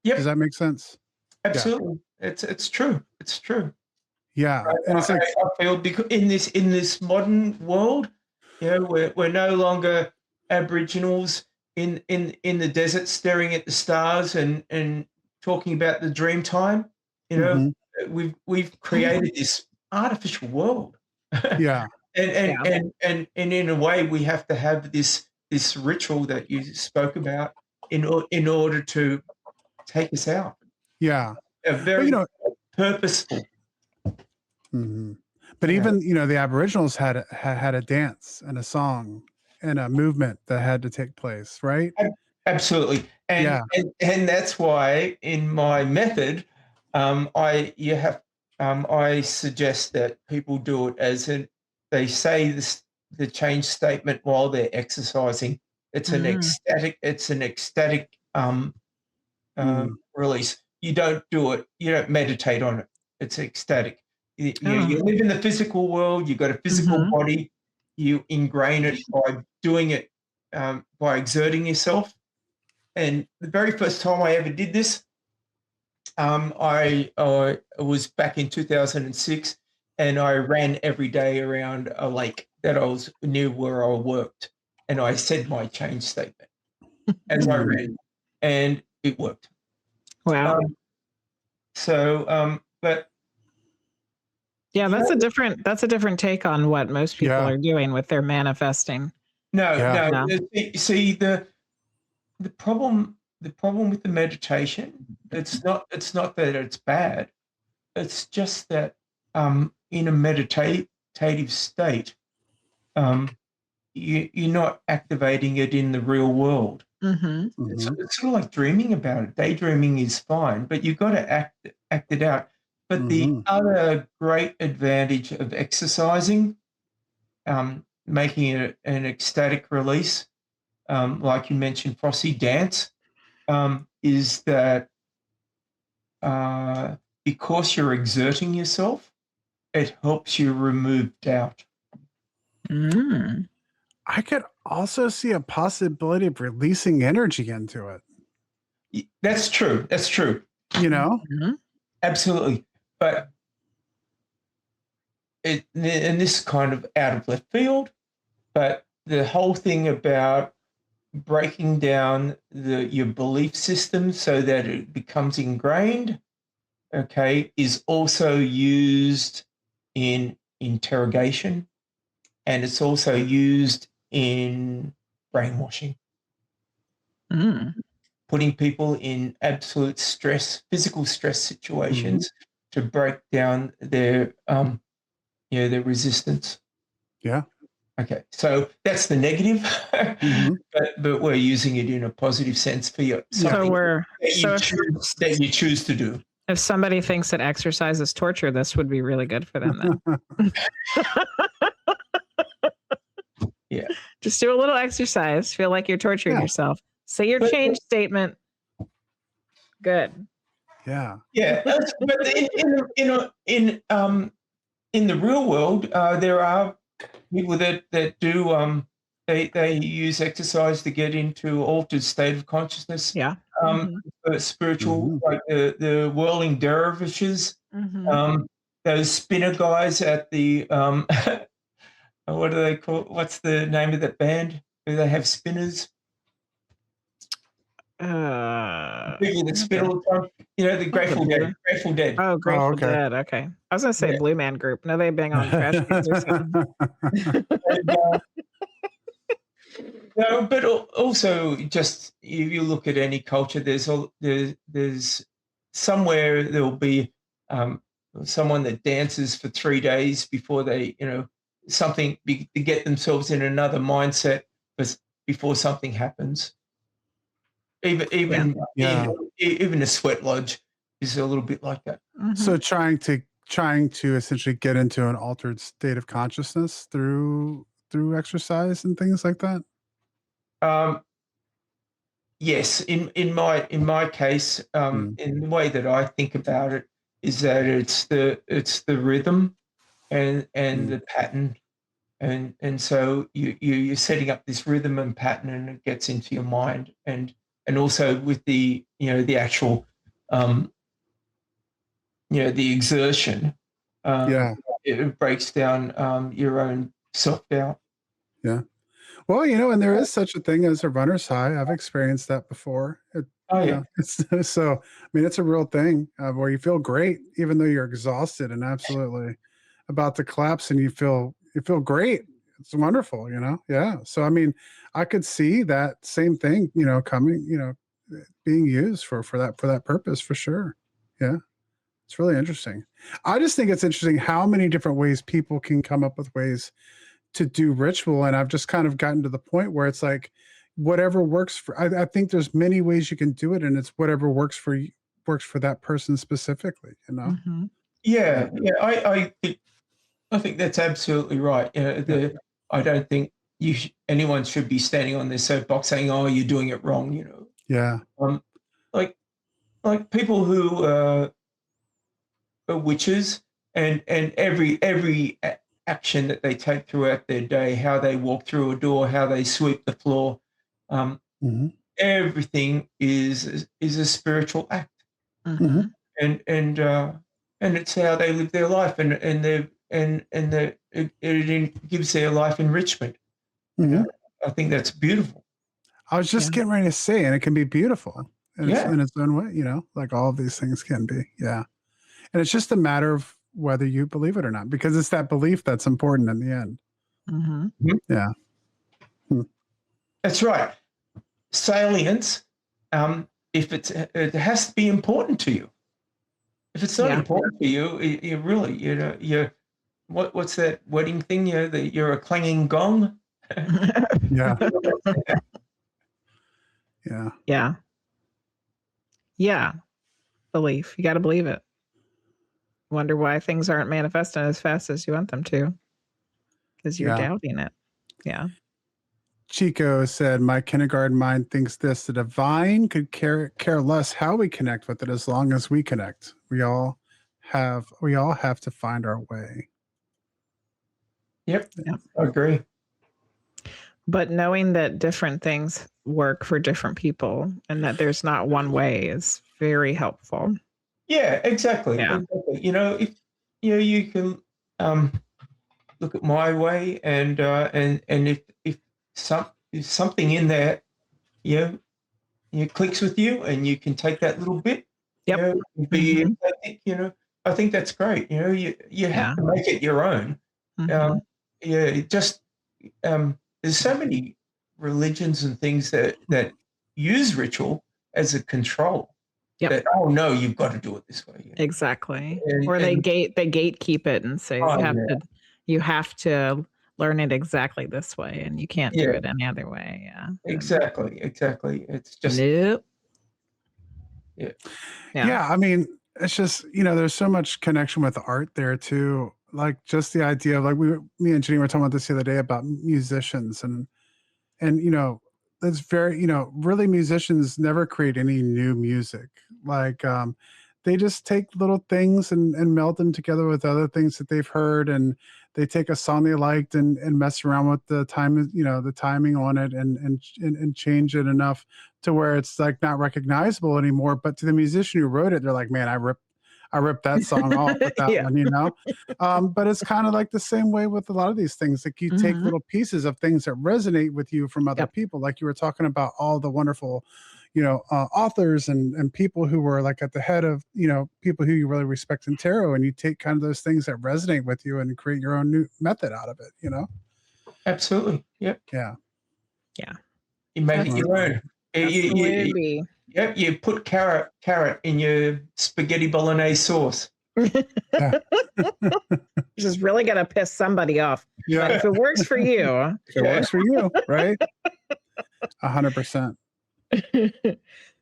Yep. Does that make sense? Absolutely. Yeah. It's true. It's true. Yeah. And it's like, I feel because in this modern world, we're no longer Aboriginals in the desert staring at the stars and talking about the dream time. We've created this artificial world. Yeah. And in a way we have to have this ritual that you spoke about in order to take us out. Yeah. A very purposeful. Mm-hmm. But even the Aboriginals had a dance and a song and a movement that had to take place, right? Absolutely, and that's why in my method, I suggest that people do it as they say the change statement while they're exercising. It's an ecstatic. It's an ecstatic release. You don't do it. You don't meditate on it. It's ecstatic. You live in the physical world. You've got a physical body. You ingrain it by doing it, by exerting yourself. And the very first time I ever did this, I was back in 2006, and I ran every day around a lake that I was near where I worked, and I said my change statement as I ran, and it worked. Wow. But yeah, that's a different take on what most people are doing with their manifesting. No. See, the problem with the meditation, it's not that it's bad. It's just that in a meditative state, you're not activating it in the real world. It's sort of like dreaming about it. Daydreaming is fine, but you've got to act it out. But the other great advantage of exercising making it an ecstatic release, like you mentioned, Frosty Dance, is that because you're exerting yourself, it helps you remove doubt. Mm. I could also see a possibility of releasing energy into it. That's true. That's true. You know? Mm-hmm. Absolutely. But and this is kind of out of left field, but the whole thing about breaking down your belief system so that it becomes ingrained, okay, is also used in interrogation, and it's also used in brainwashing, putting people in absolute stress, physical stress situations to break down their their resistance. Yeah. Okay, so that's the negative, but we're using it in a positive sense for you. So That you choose to do. If somebody thinks that exercise is torture, this would be really good for them then. Yeah. Just do a little exercise. Feel like you're torturing yourself. Say your change statement. Good. Yeah. Yeah. But in the real world, there are people that do they use exercise to get into altered state of consciousness. Yeah. Spiritual, like the whirling dervishes, those spinner guys at the what do they call? What's the name of that band? Do they have spinners? People that spin all the time. You know, the Grateful Dead. Grateful Dead. Oh, Grateful Dead. Okay. I was going to say Blue Man Group. No, they bang on trash cans or something. No, but also just if you look at any culture, there's somewhere there will be someone that dances for 3 days before they, something to get themselves in another mindset before something happens. Even a sweat lodge is a little bit like that. So trying to essentially get into an altered state of consciousness through exercise and things like that. Yes, in my case, in the way that I think about it is that it's the rhythm and the pattern, and so you're setting up this rhythm and pattern, and it gets into your mind, and also with the the actual the exertion, it breaks down your own self-doubt. Yeah. Well, and there is such a thing as a runner's high. I've experienced that before. So, I mean, it's a real thing where you feel great, even though you're exhausted and absolutely about to collapse, and you feel great. It's wonderful, Yeah. So, I mean, I could see that same thing, coming, being used for that purpose for sure. Yeah. It's really interesting. I just think it's interesting how many different ways people can come up with ways to do ritual, and I've just kind of gotten to the point where it's like whatever works for I think there's many ways you can do it, and it's whatever works for you, works for that person specifically, Yeah, I think that's absolutely right. I don't think anyone should be standing on their soapbox saying, "Oh, you're doing it wrong," Yeah. Like people who are witches, and every action that they take throughout their day, how they walk through a door, how they sweep the floor, everything is a spiritual act, and it's how they live their life, and it gives their life enrichment. I think that's beautiful. I was just getting ready to say, and it can be beautiful in its own way, like all of these things can be. Yeah. And it's just a matter of whether you believe it or not, because it's that belief that's important in the end. Yeah. That's right. Salience, if it has to be important to you. If it's not important to you, you really, you're what's that wedding thing? You're a clanging gong. Yeah. Yeah. Belief. You got to believe it. Wonder why things aren't manifesting as fast as you want them to. because you're Yeah. doubting it. Yeah. Chico said, my kindergarten mind thinks this: the divine could care less how we connect with it as long as we connect. We all have to find our way. Yep. Yeah. I agree. But knowing that different things work for different people and that there's not one way is very helpful. Yeah, exactly. Yeah. Exactly. If you can look at my way, and if something in there, clicks with you, and you can take that little bit, Yep. be Mhm. I think that's great. You Yeah. have to make it your own. Mhm. It just there's so many religions and things that use ritual as a control. Yep. That, oh no, you've got to do it this way. Exactly. And, Or they and gatekeep it and say oh you have to learn it exactly this way and you can't do yeah, it any other way. Yeah. exactly. It's just Nope. yeah. Yeah. I mean, it's just, there's so much connection with art there too. Like just the idea of like me and Jenny were talking about this the other day about musicians and it's very, really musicians never create any new music. Like they just take little things and meld them together with other things that they've heard, and they take a song they liked and mess around with the time, the timing on it and change it enough to where it's like not recognizable anymore. But to the musician who wrote it, they're like, man, I ripped that song off with that Yeah. one. But it's kind of like the same way with a lot of these things. Like you take Mhm. little pieces of things that resonate with you from other Yep. people. Like you were talking about all the wonderful, authors and people who were like at the head of, people who you really respect in tarot, and you take kind of those things that resonate with you and create your own new method out of it, Absolutely. Yep. Yeah. Yeah. You make it That's- your own. That's You, the way you, to be. yep. You put carrot in your spaghetti bolognese sauce. Yeah. This is really gonna piss somebody off. But if it works for you. If it works for you, right? 100%.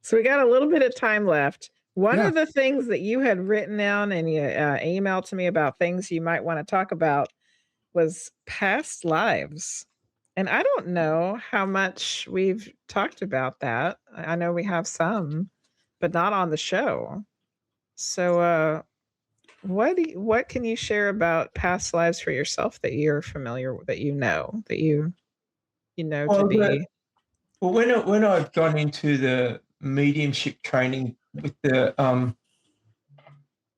So we got a little bit of time left. One Yeah. of the things that you had written down and you emailed to me about things you might want to talk about was past lives. And I don't know how much we've talked about that. I know we have some, but not on the show. So what can you share about past lives for yourself that you're familiar with, that you know to Well, be Well, when I've gone into the mediumship training with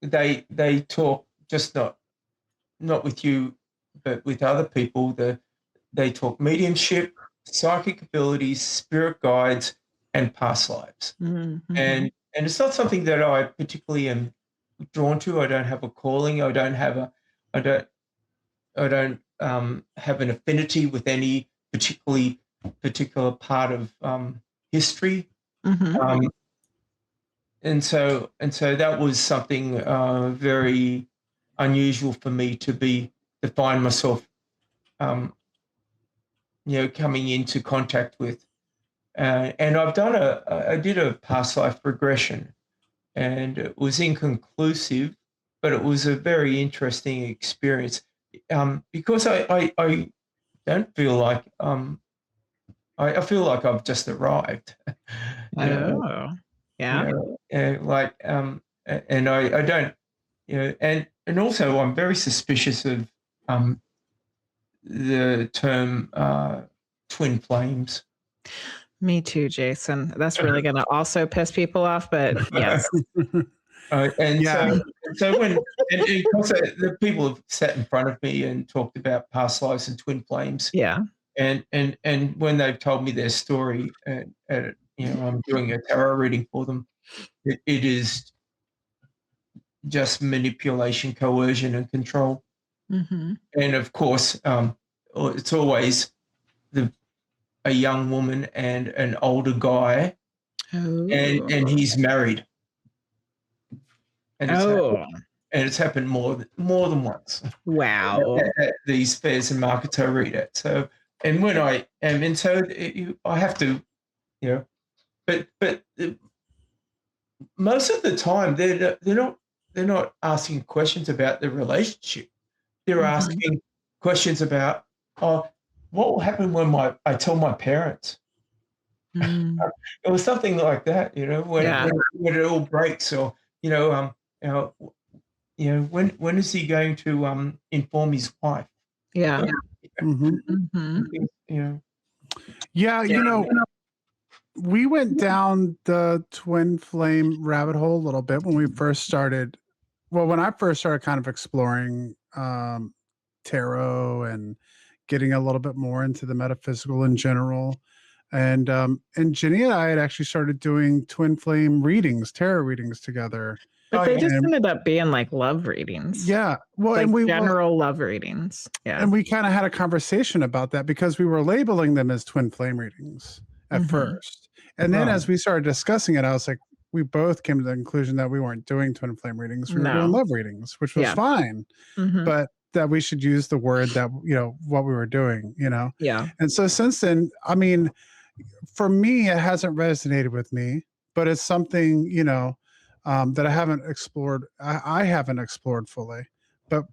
they talk, just not with you, but with other people. They talk mediumship, psychic abilities, spirit guides, and past lives. Mhm. And it's not something that I particularly am drawn to. I don't have a calling. I don't have have an affinity with any particular part of history. Mhm. And so that was something very unusual for me to find myself, coming into contact with. And I did a past life regression, and it was inconclusive, but it was a very interesting experience, because I don't feel like I feel like I've just arrived. you know, Oh. Yeah. and I don't, and also I'm very suspicious of the term twin flames. Me too, Jason. That's really going to also piss people off, but yes. And Yeah. so when and also the people have sat in front of me and talked about past lives and twin flames, Yeah. and when they've told me their story, and I'm doing a tarot reading for them, it is just manipulation, coercion, and control. Mm-hmm. And of course, it's always a young woman and an older guy, Oh. and he's married. And it's happened more than once. Wow. At these fairs and markets I read at. So, and when I am, and so I have to, but most of the time they're not asking questions about the relationship. They're Mhm. asking questions about oh, what will happen when I tell my parents? Mm. It was something like that, when Yeah. when it all breaks, or you know, when is he going to inform his wife? Yeah. Mhm. Mhm. Yeah, we went down the twin flame rabbit hole a little bit when we first started. Well, when I first started kind of exploring tarot and getting a little bit more into the metaphysical in general. And Jenny and I had actually started doing twin flame readings, tarot readings together. But Oh, they yeah. just And ended up being like love readings. yeah, well, Like and general love readings. Yeah. we kind of had a conversation about that because we were labeling them as twin flame readings at Mhm. first. And then Right. as we started discussing it, I was like, we both came to the conclusion that we weren't doing twin flame readings. We were doing No. love readings, which was Yeah. fine, Mhm. but that we should use the word that, what we were doing, Yeah. And so since then, I mean, for me, it hasn't resonated with me, but it's something, that I haven't explored. I haven't explored fully. But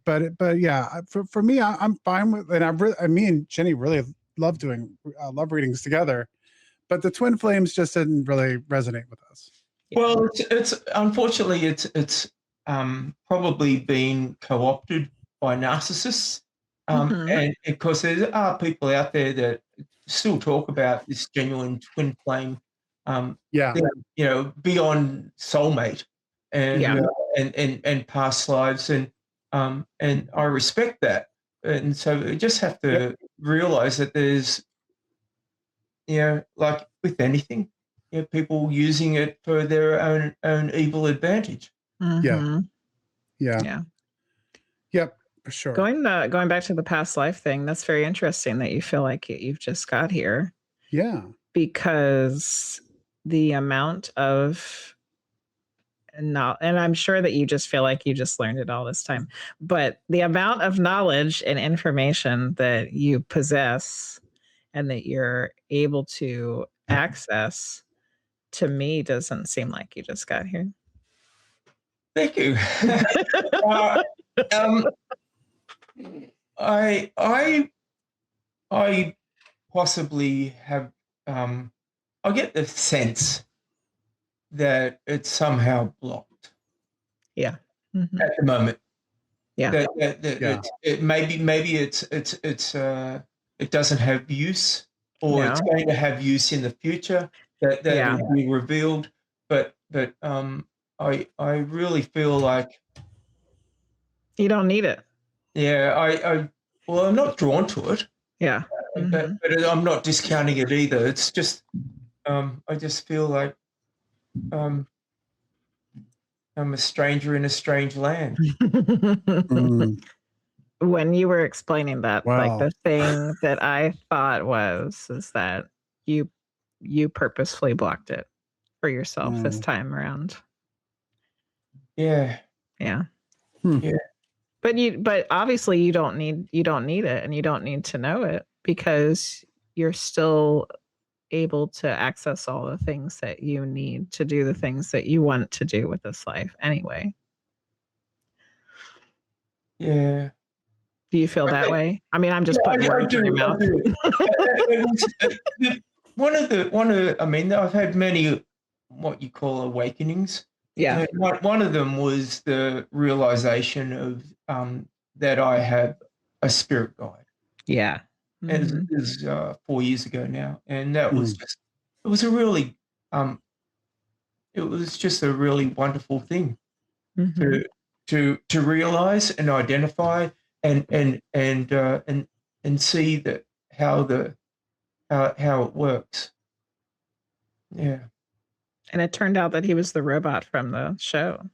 yeah, for me, I'm fine with, and me and Jenny really love doing love readings together. But the twin flames just didn't really resonate with us. Yeah. Well, it's unfortunately it's probably been co-opted by narcissists, Mhm. and of course there are people out there that still talk about this genuine twin flame, Yeah, thing, beyond soulmate and Yeah. and past lives, and I respect that, and so we just have to realize that there's like with anything, people using it for their own evil advantage. Mhm. yeah, Yeah. yep, for sure. Going back to the past life thing, that's very interesting that you feel like you've just got here, Yeah, because the amount of, and I'm sure that you just feel like you just learned it all this time, but the amount of knowledge and information that you possess and that you're able to access, to me doesn't seem like you just got here. Thank you. uh, um, I possibly have. I get the sense that it's somehow blocked Yeah. Mhm. at the moment. Yeah. That Yeah. maybe it doesn't have use, or it's No. going to have use in the future, that Yeah. will be revealed. But I really feel like, You don't need it. yeah, well, I'm not drawn to it, Yeah. but Mhm. I'm not discounting it either. It's just I just feel like um, I'm a stranger in a strange land. Mm, When you were explaining that, like wow. the thing that I thought is that you purposefully blocked it for yourself this Mm. time around. Yeah, Yeah. Hmm. yeah. But obviously you don't need it, and you don't need to know it, because you're still able to access all the things that you need to do the things that you want to do with this life anyway. Yeah. Do you feel that Okay. way? I mean, I'm just Yeah, putting I words in your do. I mouth. do. One of the. I mean, I've had many what you call awakenings. Yeah. And one of them was the realization of that I have a spirit guide, Yeah. and Mhm. it was 4 years ago now, and that was Mm. just it was a really it was just a really wonderful thing Mhm. to to realize and identify and see that how it works. Yeah. And it turned out that he was the robot from the show.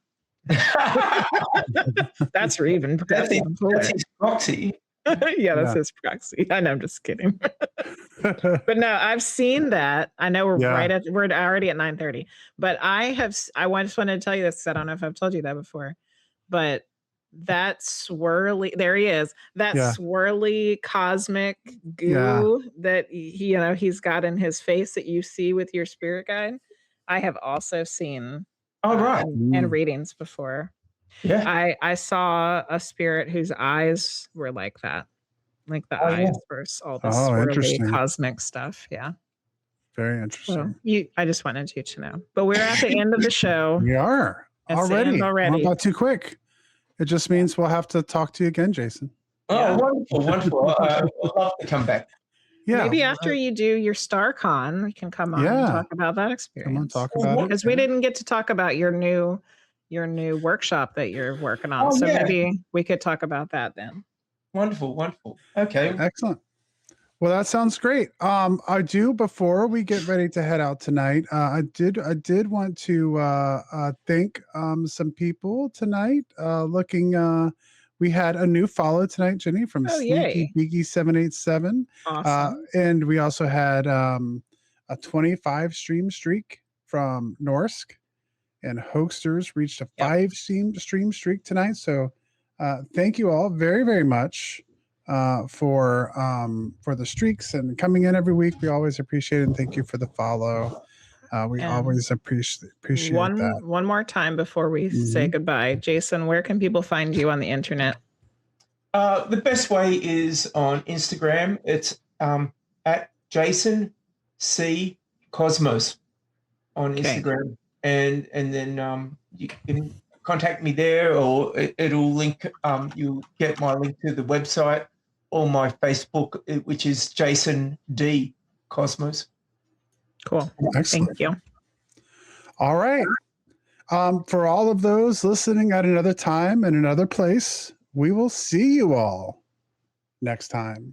That's even That's cooler. his proxy. Yeah, that's Yeah. his proxy. I know, I'm just kidding. But no, I've seen that. I know Yeah. we're already at 9:30, but I just wanted to tell you this. I don't know if I've told you that before, but that swirly, there he is, that Yeah. swirly cosmic Yeah. goo that he's got in his face that you see with your spirit guide. I have also seen All right. in readings before. Yeah. I saw a spirit whose eyes were like that. like the Oh, yeah. eyes for all the Oh, swirly interesting. cosmic stuff. Yeah. Very So interesting. I just wanted you to know. But we're at the end of the show. We are It's the already. end already. We're about too quick. It just means we'll have to talk to you again, Jason. Oh, Yeah. wonderful, wonderful. I'd love to come back. Yeah. Maybe after you do your StarCon, we can come on and Yeah. talk about that Come on, experience. talk about it. Because we didn't get to talk about your new workshop that you're working on. Oh, So yeah. maybe we could talk about that then. Wonderful, wonderful. Okay. Excellent. Well, that sounds great. I do, before we get ready to head out tonight, I did want to thank some people tonight. We had a new follow tonight, Jenny, from Oh, Sneaky yay. Beaky 787. Awesome. And we also had a 25 stream streak from Norsk, and Hoaxsters reached a 5 stream streak tonight. So thank you all very, very much for the streaks and coming in every week. We always appreciate it, and thank you for the follow. We And always appreciate that. One more time before we say goodbye. Jason, where can people find you on the internet? The best way is on Instagram. It's at Jason C Cosmos on Instagram, and then you can contact me there, or it'll link. You'll get my link to the website or my Facebook, which is Jason D Cosmos. Cool. Excellent. Thank you. All right. For all of those listening at another time and another place, we will see you all next time.